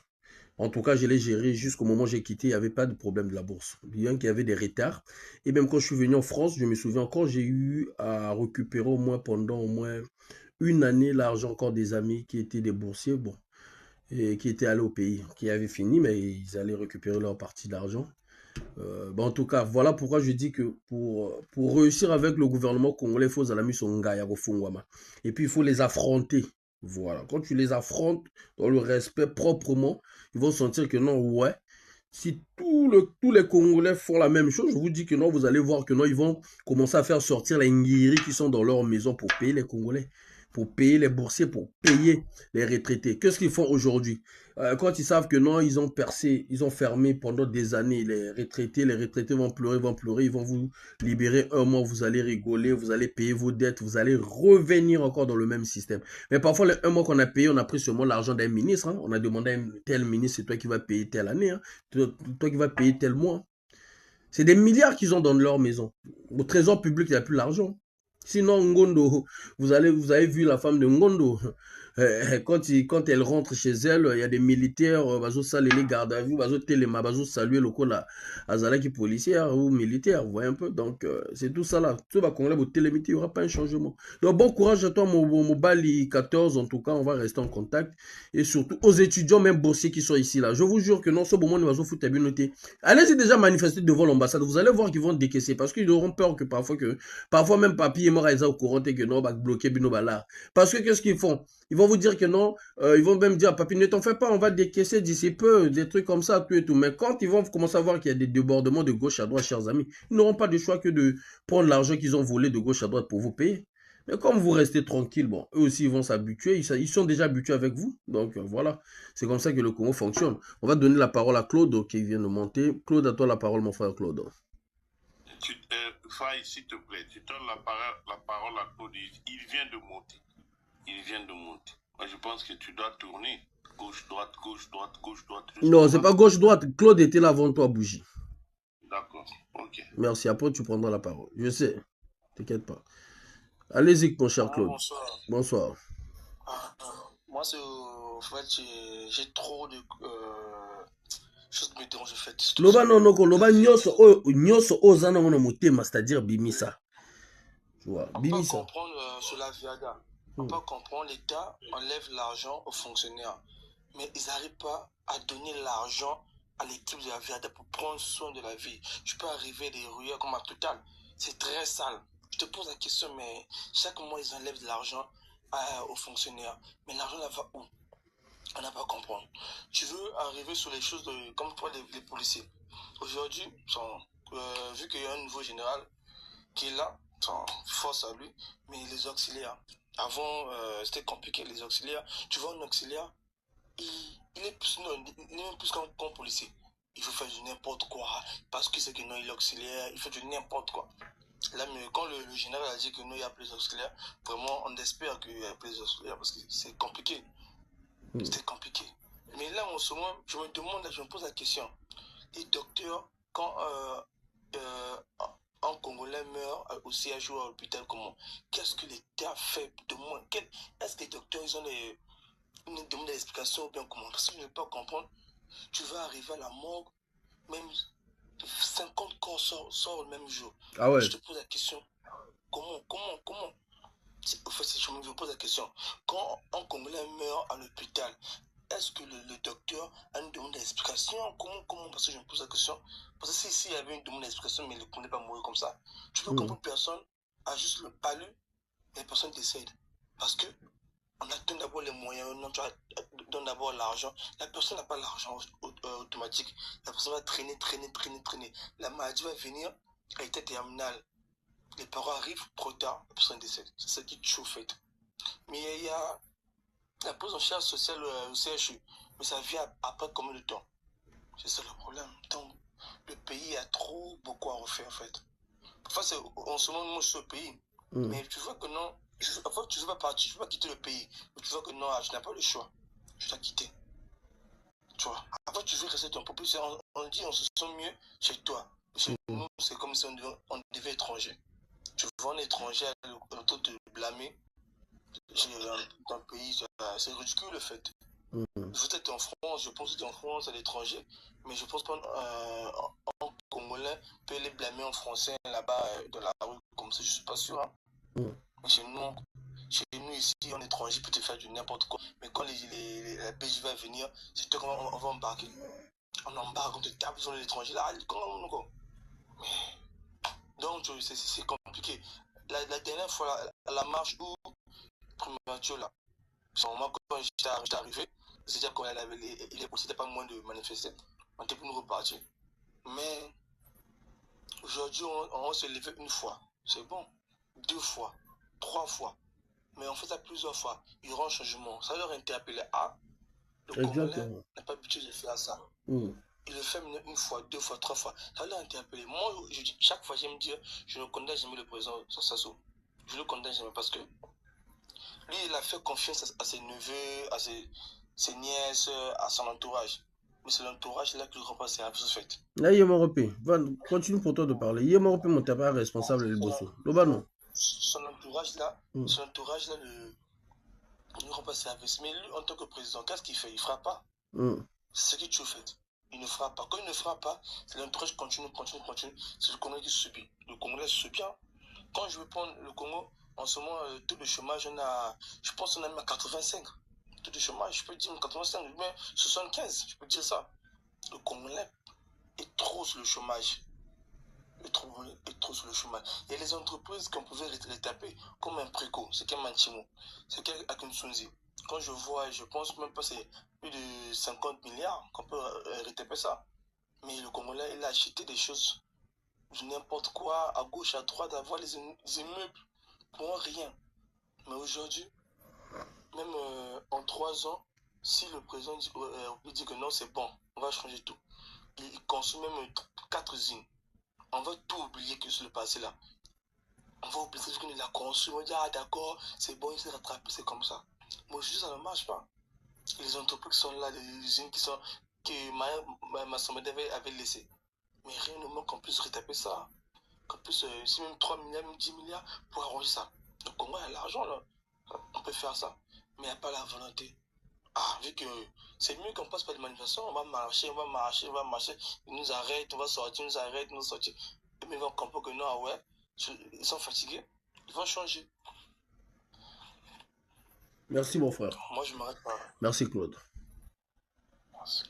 En tout cas, je l'ai géré jusqu'au moment où j'ai quitté. Il n'y avait pas de problème de la bourse. Bien qu'il y avait des retards. Et même quand je suis venu en France, je me souviens encore, j'ai eu à récupérer pendant au moins une année l'argent encore des amis qui étaient des boursiers, bon, et qui étaient allés au pays, qui avaient fini, mais ils allaient récupérer leur partie d'argent. En tout cas, voilà pourquoi je dis que pour réussir avec le gouvernement congolais, il faut et puis il faut les affronter. Voilà, quand tu les affrontes dans le respect proprement, ils vont sentir que non, ouais, si tous les Congolais font la même chose, je vous dis que non, vous allez voir que non, ils vont commencer à faire sortir les Ngiri qui sont dans leur maison pour payer les Congolais, pour payer les boursiers, pour payer les retraités. Qu'est-ce qu'ils font aujourd'hui? Quand ils savent que non, ils ont percé, ils ont fermé pendant des années les retraités vont pleurer, ils vont vous libérer un mois, vous allez rigoler, vous allez payer vos dettes, vous allez revenir encore dans le même système. Mais parfois, les un mois qu'on a payé, on a pris seulement l'argent d'un ministre, hein. On a demandé à un tel ministre, c'est toi qui vas payer telle année, hein. Toi qui vas payer tel mois. C'est des milliards qu'ils ont dans leur maison. Au trésor public, il n'y a plus l'argent. Sinon, Ngondo, vous avez vu la femme de Ngondo. Quand elle rentre chez elle, il y a des militaires, les gardes à vue, saluer le coup là, Azalaki policière ou militaire, vous voyez un peu. Donc, c'est tout ça là. Tout va qu'on il n'y aura pas un changement. Donc, bon courage à toi, mon Bali 14. En tout cas, on va rester en contact. Et surtout, aux étudiants, même boursiers qui sont ici là. Je vous jure que non, ce moment, nous allons foutre bien noté. Allez-y déjà manifester devant l'ambassade. Vous allez voir qu'ils vont décaisser parce qu'ils auront peur que parfois même papier mort au courant et que non, va bloquer Binobala. Parce que qu'est-ce qu'ils font? Ils vont vous dire que non, ils vont même dire, papi, ne t'en fais pas, on va décaisser d'ici peu, des trucs comme ça, tout et tout. Mais quand ils vont commencer à voir qu'il y a des débordements de gauche à droite, chers amis, ils n'auront pas de choix que de prendre l'argent qu'ils ont volé de gauche à droite pour vous payer. Mais comme vous restez tranquille, bon, eux aussi ils vont s'habituer, ils sont déjà habitués avec vous. Donc voilà, c'est comme ça que le Congo fonctionne. On va donner la parole à Claude qui vient de monter. Claude, à toi la parole, mon frère Claude. Faye, s'il te plaît, tu donnes la parole à Claude. Il vient de monter. Il vient de monter. Moi, je pense que tu dois tourner. Gauche, droite, gauche, droite, gauche, droite. Non, c'est pas gauche, droite. Claude était là avant toi, Bougie. D'accord, ok. Merci, après tu prendras la parole. Je sais, t'inquiète pas. Allez-y, mon cher Claude. Bonsoir. Bonsoir. Moi, en fait, j'ai trop de choses qui me dérangent, en fait. Loba non, loba nyoso ozana ngona motema, c'est-à-dire bimisa. Tu vois, bimisa. On peut comprendre sur la Viada. On peut comprendre, l'État enlève l'argent aux fonctionnaires. Mais ils n'arrivent pas à donner l'argent à l'équipe de la Viada pour prendre soin de la vie. Je peux arriver des ruelles comme à Total. C'est très sale. Je te pose la question, mais chaque mois, ils enlèvent de l'argent aux fonctionnaires. Mais l'argent, là va où? On n'a pas à comprendre. Tu veux arriver sur les choses comme toi, les policiers. Aujourd'hui, vu qu'il y a un nouveau général qui est là, force à lui, mais les auxiliaires. Avant, c'était compliqué, les auxiliaires. Tu vois, un auxiliaire, il est même plus qu'un policier. Il faut faire du n'importe quoi, parce que c'est que non, il est auxiliaire, il fait du n'importe quoi. Là, mais quand le général a dit que non, il y a plus d'auxiliaires, vraiment, on espère qu'il y a plus d'auxiliaires, parce que c'est compliqué. C'était compliqué. Mais là, en ce moment, je me pose la question. Les docteurs, quand un Congolais meurt au CHU ou à l'hôpital, comment? Qu'est-ce que l'État fait de moi? Est-ce que les docteurs, ils ont une demande d'explication ou bien comment? Parce que je ne peux pas comprendre. Tu vas arriver à la morgue, même 50 corps sortent le même jour. Ah ouais. Je te pose la question. Comment? En fait, je me pose la question. Quand un Congolais meurt à l'hôpital, est-ce que le docteur a une demande d'explication? Comment? Parce que je me pose la question. Parce que s'il y avait une demande d'explication, mais il ne connaît pas mourir comme ça, tu veux comprendre, personne a juste le palu, mais personne décède. Parce que on attend d'abord les moyens, on donne d'abord l'argent. La personne n'a pas l'argent automatique. La personne va traîner. La maladie va venir, elle était terminale. Les parents arrivent trop tard, la personne décède. C'est ça qui tue, en fait. Mais il y a la prise en charge sociale au CHU. Mais ça vient après combien de temps? C'est ça le problème. Donc, le pays a beaucoup à refaire, en fait. Parfois, en ce moment, moi, je suis au pays. Mais tu vois que non, parfois, tu ne veux pas partir, tu ne veux pas quitter le pays. Mais tu vois que non, je n'ai pas le choix. Je dois quitter. Tu vois. Après, tu veux rester ton peuple. On dit, on se sent mieux chez toi. Chez nous, c'est comme si on devait étranger. Tu vois un étranger à l'autre de blâmer. Dans le pays, c'est ridicule, le fait. Vous êtes en France, je pense que tu es en France, à l'étranger, mais je pense pas un Congolais peut les blâmer en français là-bas dans la rue, comme ça, je suis pas sûr. Hein. Chez nous ici, en étranger, peut te faire du n'importe quoi. Mais quand la PJ va venir, c'est toi comment on va embarquer. On embarque, on te tape sur l'étranger, là, comment. Donc, c'est compliqué. La dernière fois, la marche où primature là, moi, quand j'étais arrivé, c'est-à-dire qu'on avait les policiers n'étaient pas moins de manifester. On était pour nous repartir. Mais aujourd'hui, on se levait une fois. C'est bon. 2 fois. 3 fois. Mais on fait ça plusieurs fois. Il y aura un changement. Ça leur interpelle. Ah, le Congolais n'a pas l'habitude de faire ça. Il le fait une fois, 2 fois, 3 fois. Ça leur interpelle. Moi, chaque fois, j'aime dire, je ne condamne jamais le président Sassou. Je ne le condamne jamais parce que lui, il a fait confiance à ses neveux, à ses nièces, à son entourage. Mais c'est l'entourage là qui le rend pas service, en fait. Là, il y a mon repère. Continue pour toi de parler. Il y a mon repère, mon tabac responsable de Bosso. Non. Son entourage là, ne rend pas service. Mais lui, en tant que président, qu'est-ce qu'il fait? Il ne fera pas. C'est ce qu'il tue, en fait. Il ne fera pas. Quand il ne fera pas, c'est l'entourage continue. C'est le Congolais qui subit. Le Congolais subit. Quand je vais prendre le Congo, en ce moment, taux de chômage, je pense qu'on a mis à 85. Taux de chômage, je peux dire 85, mais 75, je peux dire ça. Le Congolais est trop sur le chômage. Est trop sur le chômage. Il y a les entreprises qu'on pouvait les taper, comme un Préco, c'est qu'un Manchimo, c'est qu'un Akinsunzi. Quand je vois, je pense même pas c'est plus de 50 milliards qu'on peut retaper ça. Mais le Congolais, il a acheté des choses n'importe quoi, à gauche, à droite, d'avoir les immeubles pour rien. Mais aujourd'hui, même en 3 ans, si le président dit que non, c'est bon, on va changer tout. Il construit même 4 usines. On va tout oublier que sur le passé là. On va oublier ce qu'il a construit. On va dire, ah d'accord, c'est bon, il s'est rattrapé, c'est comme ça. Mais aujourd'hui, ça ne marche pas. Les entreprises qui sont là, les usines que Massamade avait laissées. Mais rien ne manque qu'on puisse retaper ça. Qu'on puisse, si même 3 milliards, même 10 milliards pour arranger ça. Donc, au moins, il y a l'argent là. On peut faire ça. Mais il n'y a pas la volonté. Ah, vu que c'est mieux qu'on passe par des manifestations, on va marcher. Ils nous arrêtent, on va sortir, ils nous sortir. Et mais ils vont comprendre que non, ah ouais, ils sont fatigués. Ils vont changer. Merci mon frère. Moi, je m'arrête pas. Merci Claude. Merci.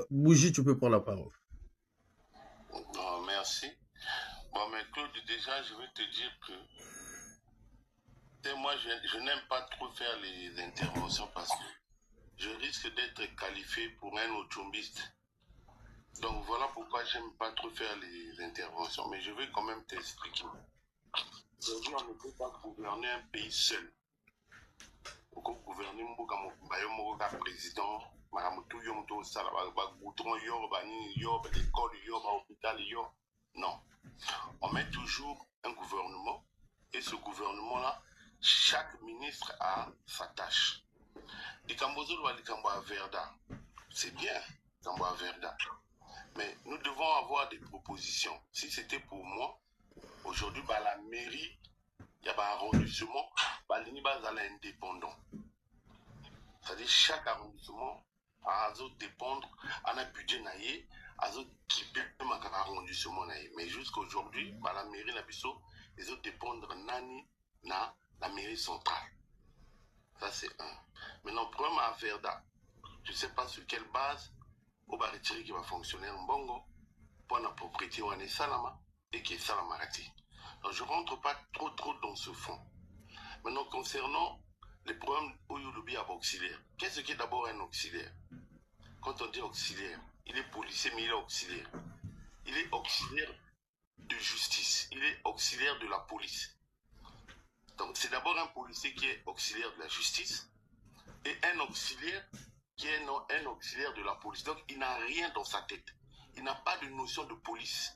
Bougie, tu peux prendre la parole. Non, merci. Bon, mais Claude, déjà, je vais te dire que moi, je n'aime pas trop faire les interventions parce que je risque d'être qualifié pour un autombiste. Donc voilà pourquoi j'aime pas trop faire les interventions. Mais je vais quand même t'expliquer. Aujourd'hui, on ne peut pas gouverner un pays seul. On peut gouverner un président, non. On met toujours un gouvernement et ce gouvernement-là, chaque ministre a sa tâche. C'est bien, Verda. Mais nous devons avoir des propositions. Si c'était pour moi, aujourd'hui, la mairie, il y a un arrondissement, indépendant. C'est-à-dire chaque arrondissement a dépendre à un budget naïe, à qui peut un arrondissement naïe. Mais jusqu'à aujourd'hui, la mairie Nabiso, ils ont dépendre nani na la mairie centrale. Ça c'est un. Maintenant, le problème à Verda, je ne sais pas sur quelle base, on va retirer qui va fonctionner en Bongo pour la propriété ou en Salama et qui est Salamarati. Donc je ne rentre pas trop dans ce fond. Maintenant, concernant les problèmes Oyulubi à auxiliaire, qu'est-ce qui est d'abord un auxiliaire? Quand on dit auxiliaire, il est policier, mais il est auxiliaire. Il est auxiliaire de justice, il est auxiliaire de la police. Donc c'est d'abord un policier qui est auxiliaire de la justice et un auxiliaire qui est un auxiliaire de la police. Donc il n'a rien dans sa tête. Il n'a pas de notion de police.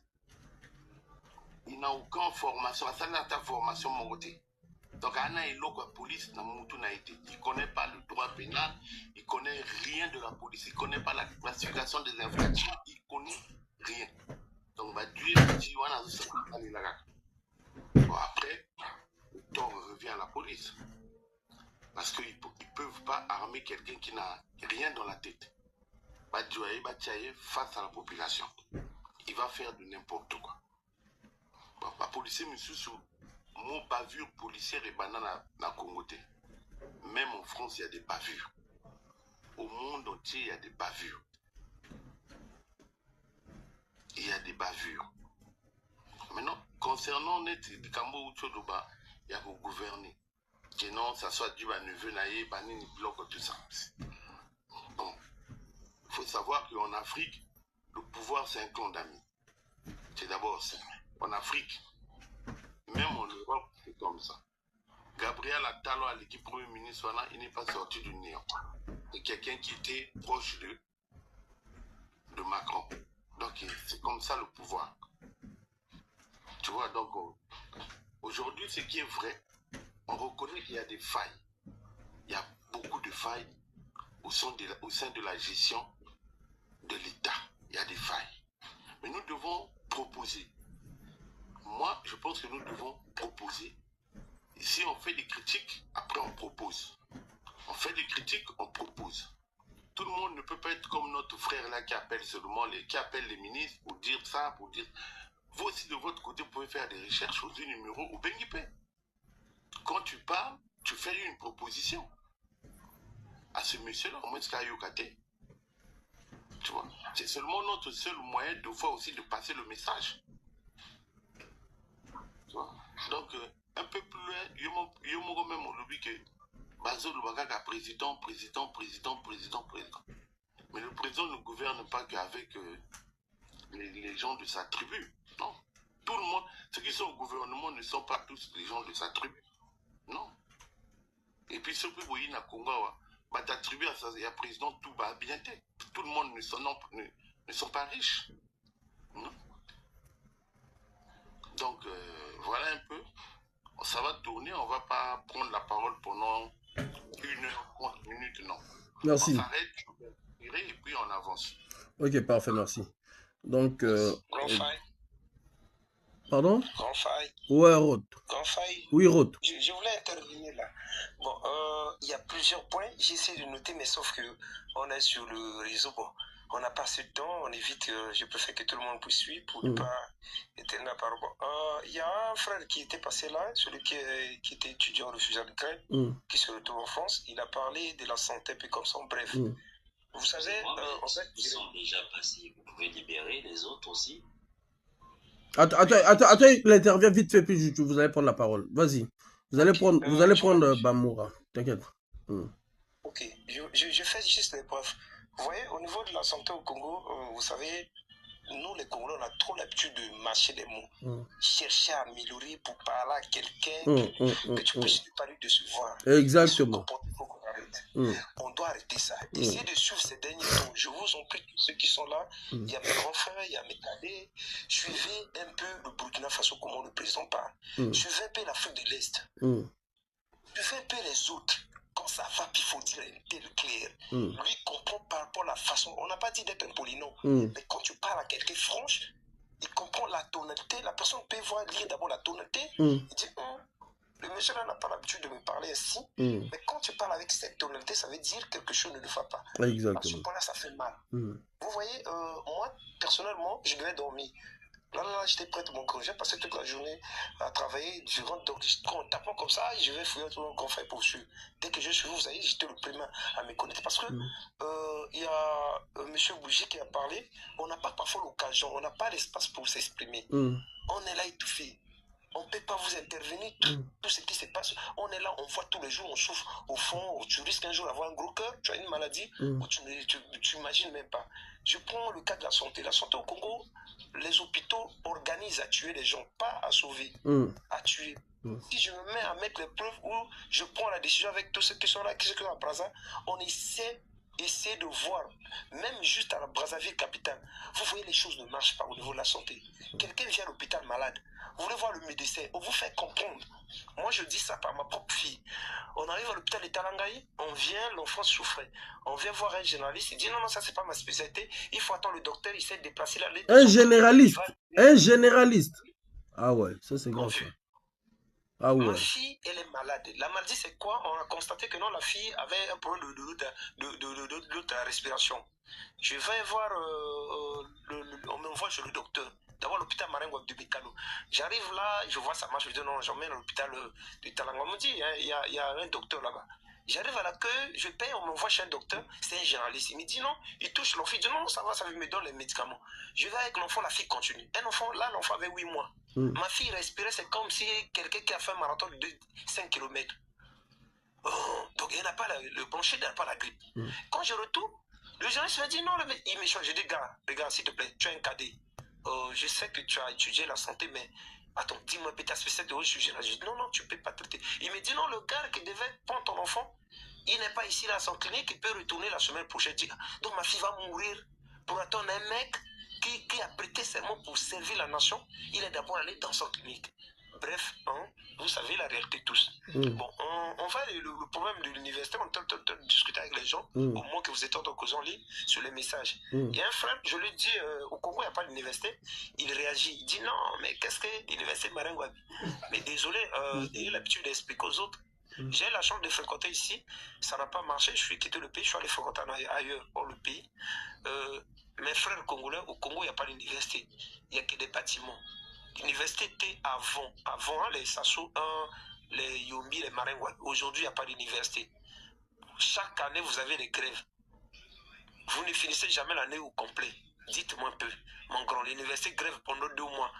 Il n'a aucune formation. Ça n'a pas de formation morotée. Donc il y a la police, il ne connaît pas le droit pénal, il ne connaît rien de la police, il ne connaît pas la classification des infractions, il ne connaît rien. Donc bon, après, le tort revient à la police. Parce qu'ils ne peuvent pas armer quelqu'un qui n'a rien dans la tête. Face à la population. Il va faire de n'importe quoi. Bon, la police, monsieur, mon bavure policière et banane na Congo. Même en France, il y a des bavures. Au monde entier, il y a des bavures. Il y a des bavures. Maintenant, concernant les Kambo ou Tchodoba, il y a pour gouverner. Que non, ça soit du neveu naïe, banini, bloc, tout ça. Bon, il faut savoir qu'en Afrique, le pouvoir, c'est un clan d'amis. C'est d'abord ça. En Afrique, même en Europe, c'est comme ça. Gabriel Attalo, à l'équipe Premier ministre, il n'est pas sorti du néant. C'est quelqu'un qui était proche de Macron. Donc, c'est comme ça le pouvoir. Tu vois, donc, aujourd'hui, ce qui est vrai, on reconnaît qu'il y a des failles. Il y a beaucoup de failles au sein de la gestion de l'État. Il y a des failles. Mais nous devons proposer. Moi, je pense que nous devons proposer. Si on fait des critiques, après on propose. On fait des critiques, on propose. Tout le monde ne peut pas être comme notre frère là qui appelle seulement qui appelle les ministres pour dire ça, pour dire. Vous aussi de votre côté, vous pouvez faire des recherches aux numéros au Benguipé. Quand tu parles, tu fais une proposition à ce monsieur-là, au moins ce qu'il a yokaté. Tu vois, c'est seulement notre seul moyen de fois aussi de passer le message. Tu vois, donc un peu plus loin, il y a même au lobby que Bazo Lubaga président. Mais le président ne gouverne pas qu'avec les gens de sa tribu. Non. Tout le monde, ceux qui sont au gouvernement ne sont pas tous les gens de sa tribu. Et puis, ce que vous voyez dans le Congo, t'attribuer à ça, il y a président tout va bien. Tout le monde ne sont pas riches. Non? Donc, voilà un peu. Ça va tourner, on ne va pas prendre la parole pendant 1 heure, 30 minutes, non. Merci. On s'arrête, et puis on avance. Ok, parfait, merci. Donc, Grand Faille. Pardon? Grand Faille. Ouais, Roth. Grand Faille. Oui, Roth. Je voulais intervenir là. Bon, il y a plusieurs points. J'essaie de noter, mais sauf que on est sur le réseau. Bon, on n'a pas assez de temps. On évite. Je préfère que tout le monde puisse suivre pour ne pas éteindre la parole. Il y a un frère qui était passé là, celui qui était étudiant réfugié d'Ukraine, qui se retrouve en France. Il a parlé de la santé, puis comme ça, bref. Vous savez, en fait, ils sont déjà passés. Vous pouvez libérer les autres aussi. Attends, il intervient vite fait, puis vous allez prendre la parole. Vas-y. Vous allez prendre Bamoura. T'inquiète. Ok, je fais juste les preuves. Vous voyez, au niveau de la santé au Congo, vous savez, nous les Congolais, on a trop l'habitude de mâcher les mots. Chercher à améliorer pour parler à quelqu'un que tu peux pas lui décevoir. Exactement. On doit arrêter ça. Essayez de suivre ces derniers temps. Je vous en prie, ceux qui sont là, il y a mes grands frères, il y a mes cadets. Suivez un peu le Burkina Faso, comment le président parle. Suivez un peu l'Afrique de l'Est. Suivez un peu les autres. Quand ça va, il faut dire un tel clair. Lui comprend par rapport à la façon. On n'a pas dit d'être impoli, non. Mais quand tu parles à quelqu'un franche, il comprend la tonalité. La personne peut lire d'abord la tonalité. Il dit, le monsieur là n'a pas l'habitude de me parler ainsi. Mais quand tu parles avec cette tonalité, ça veut dire quelque chose ne le va pas. Exactement. À ce point-là, ça fait mal. Vous voyez, moi, personnellement, je devais dormir. Là, j'étais prêt mon congé. J'ai passé toute la journée à travailler. Donc, en tapant comme ça, je vais fouiller tout le grand frère pour suivre. Dès que je suis vous savez, j'étais le premier à me connaître. Parce que il y a M. Bougie qui a parlé. On n'a pas parfois l'occasion, on n'a pas l'espace pour s'exprimer. On est là étouffé. On ne peut pas vous intervenir. Tout ce qui se passe, on est là, on voit tous les jours, on souffre. Au fond, tu risques un jour d'avoir un gros cœur, tu as une maladie, où tu n'imagines même pas. Je prends le cas de la santé. La santé au Congo, les hôpitaux organisent à tuer les gens, pas à sauver, à tuer. Si je me mets à mettre les preuves où je prends la décision avec tous ceux qui sont là, qui sont à Brazza, on essaie de voir, même juste à la Brazzaville capitale, vous voyez les choses ne marchent pas au niveau de la santé. Quelqu'un vient à l'hôpital malade, vous voulez voir le médecin, on vous fait comprendre. Moi je dis ça par ma propre fille. On arrive à l'hôpital de Talangaï, on vient, l'enfant souffrait. On vient voir un généraliste, il dit non, ça c'est pas ma spécialité, il faut attendre le docteur, il s'est déplacé là. Un généraliste. Ah ouais, ça c'est grave. Ah ouais. Ma fille, elle est malade. La maladie, c'est quoi? On a constaté que non, la fille avait un problème de la respiration. Je vais voir, on m'envoie chez le docteur. D'abord, l'hôpital Marengo de Bikalo. J'arrive là, je vois ça marche. Je dis non, j'emmène à l'hôpital de Talanga. On me dit, il y a un docteur là-bas. J'arrive à l'accueil, je paye, on m'envoie chez un docteur, c'est un généraliste. Il me dit non, il touche l'enfant, il dit non, ça va, ça me donne les médicaments. Je vais avec l'enfant, la fille continue. Un enfant, là, l'enfant avait 8 mois. Ma fille respirait, c'est comme si quelqu'un qui a fait un marathon de 5 km. Donc il n'a pas le plancher, il n'a pas la grippe. Quand je retourne, le généraliste me dit non, il me change. Je dis, gars, regarde, s'il te plaît, tu as un cadet. Je sais que tu as étudié la santé, mais attends, dis-moi, ta spécialité au sujet là. Je dis non, tu ne peux pas traiter. Il me dit non, le gars qui devait prendre ton enfant, il n'est pas ici là à son clinique, il peut retourner la semaine prochaine. Donc ma fille va mourir pour attendre un mec qui a prêté serment pour servir la nation. Il est d'abord allé dans son clinique. Bref, vous savez la réalité tous. Bon, on va le problème de l'université, on tente de discuter avec les gens, au moins que vous êtes en cause en ligne, sur les messages. Il y a un frère, je lui dis, au Congo, il n'y a pas d'université. Il réagit, il dit non, mais qu'est-ce que l'université Marengo? Mais désolé, il a l'habitude d'expliquer aux autres. J'ai la chance de fréquenter ici, ça n'a pas marché, je suis quitté le pays, je suis allé fréquenter ailleurs, hors le pays. Mes frères congolais, au Congo, il n'y a pas d'université, il n'y a que des bâtiments. L'université était avant les Sassou 1, les Yombi, les Marengo. Aujourd'hui, il n'y a pas d'université. Chaque année, vous avez des grèves. Vous ne finissez jamais l'année au complet. Dites-moi un peu, mon grand, l'université grève pendant 2 mois.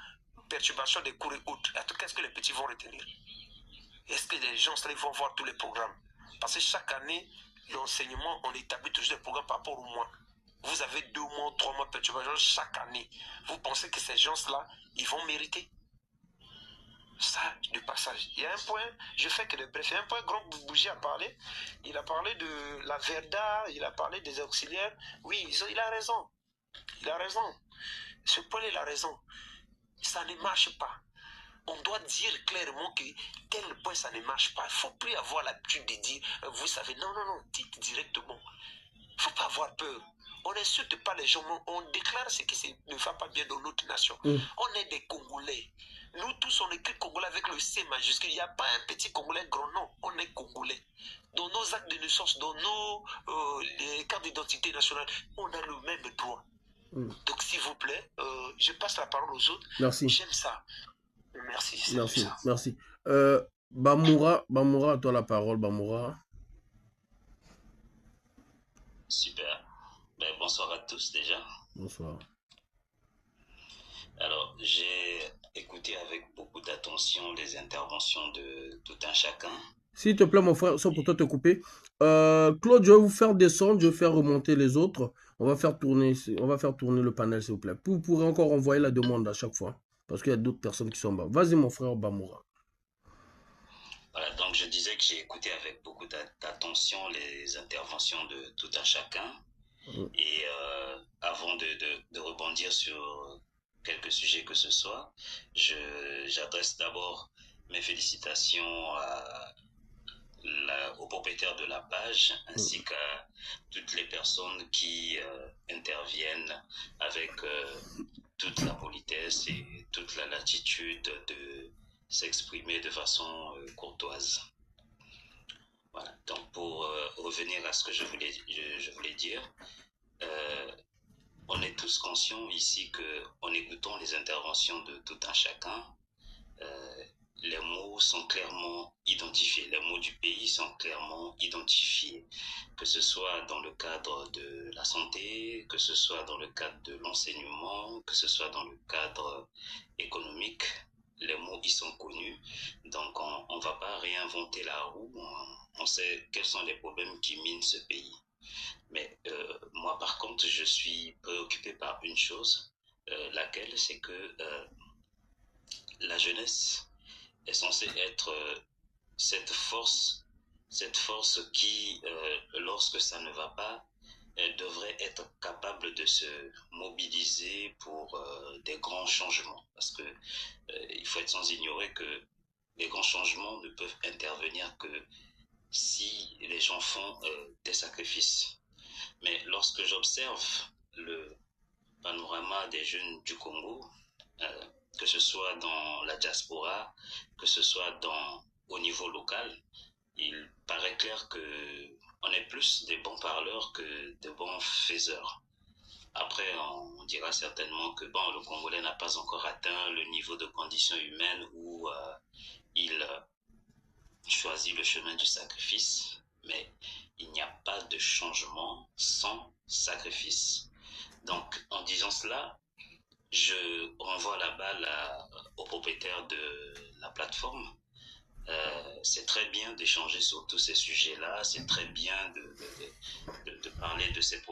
Perturbation des cours et autres. Qu'est-ce que les petits vont retenir? Est-ce que les gens vont voir tous les programmes? Parce que chaque année, l'enseignement, on établit toujours des programmes par rapport au mois. Vous avez 2 mois, 3 mois de perturbation chaque année. Vous pensez que ces gens-là, ils vont mériter? Ça, de passage. Il y a un point, je fais que le bref, il y a un point, Grand Bougie a parlé. Il a parlé de la Verda, il a parlé des auxiliaires. Oui, il a raison. Il a raison. Ce point, il a raison. Ça ne marche pas. On doit dire clairement que tel point, ça ne marche pas. Il ne faut plus avoir l'habitude de dire, vous savez, non, non, non, dites directement. Il ne faut pas avoir peur. On n'insulte pas les gens, on déclare ce qui ne va pas bien dans notre nation. On est des Congolais. Nous tous, on écrit Congolais avec le C majuscule. Il n'y a pas un petit Congolais grand nom. On est Congolais. Dans nos actes de naissance, dans nos les cartes d'identité nationale, on a le même droit. Donc, s'il vous plaît, je passe la parole aux autres. Merci. J'aime ça. Merci. Merci. Ça. Merci. Bamoura, à toi la parole, Bamoura. Super. Ben, bonsoir à tous déjà. Bonsoir. Alors, j'ai écouté avec beaucoup d'attention les interventions de tout un chacun. S'il te plaît, mon frère, sans pour toi te couper. Claude, je vais vous faire descendre, je vais faire remonter les autres. On va faire tourner le panel, s'il vous plaît. Vous pourrez encore envoyer la demande à chaque fois. Parce qu'il y a d'autres personnes qui sont bas. Vas-y, mon frère Bamoura. Voilà, donc je disais que j'ai écouté avec beaucoup d'attention les interventions de tout un chacun. Et avant de rebondir sur quelques sujets que ce soit, j'adresse d'abord mes félicitations aux propriétaires de la page ainsi qu'à toutes les personnes qui interviennent avec toute la politesse et toute la latitude de s'exprimer de façon courtoise. Voilà, donc pour revenir à ce que je voulais dire, on est tous conscients ici qu'en écoutant les interventions de tout un chacun, les mots sont clairement identifiés, les mots du pays sont clairement identifiés, que ce soit dans le cadre de la santé, que ce soit dans le cadre de l'enseignement, que ce soit dans le cadre économique, les mots y sont connus, donc on ne va pas réinventer la roue, on sait quels sont les problèmes qui minent ce pays. Mais moi par contre, je suis préoccupé par une chose, laquelle c'est que la jeunesse est censée être cette force qui, lorsque ça ne va pas, devrait être capable de se mobiliser pour des grands changements. Parce que il faut être sans ignorer que les grands changements ne peuvent intervenir que si les gens font des sacrifices. Mais lorsque j'observe le panorama des jeunes du Congo, que ce soit dans la diaspora, que ce soit au niveau local, il paraît clair qu'on est plus des bons parleurs que de bons faiseurs. Après, on dira certainement que bon, le Congolais n'a pas encore atteint le niveau de conditions humaines où il choisit le chemin du sacrifice, mais il n'y a pas de changement sans sacrifice. Donc, en disant cela, je renvoie la balle aux propriétaires de la plateforme. C'est très bien d'échanger sur tous ces sujets-là, c'est très bien de parler de ces problèmes.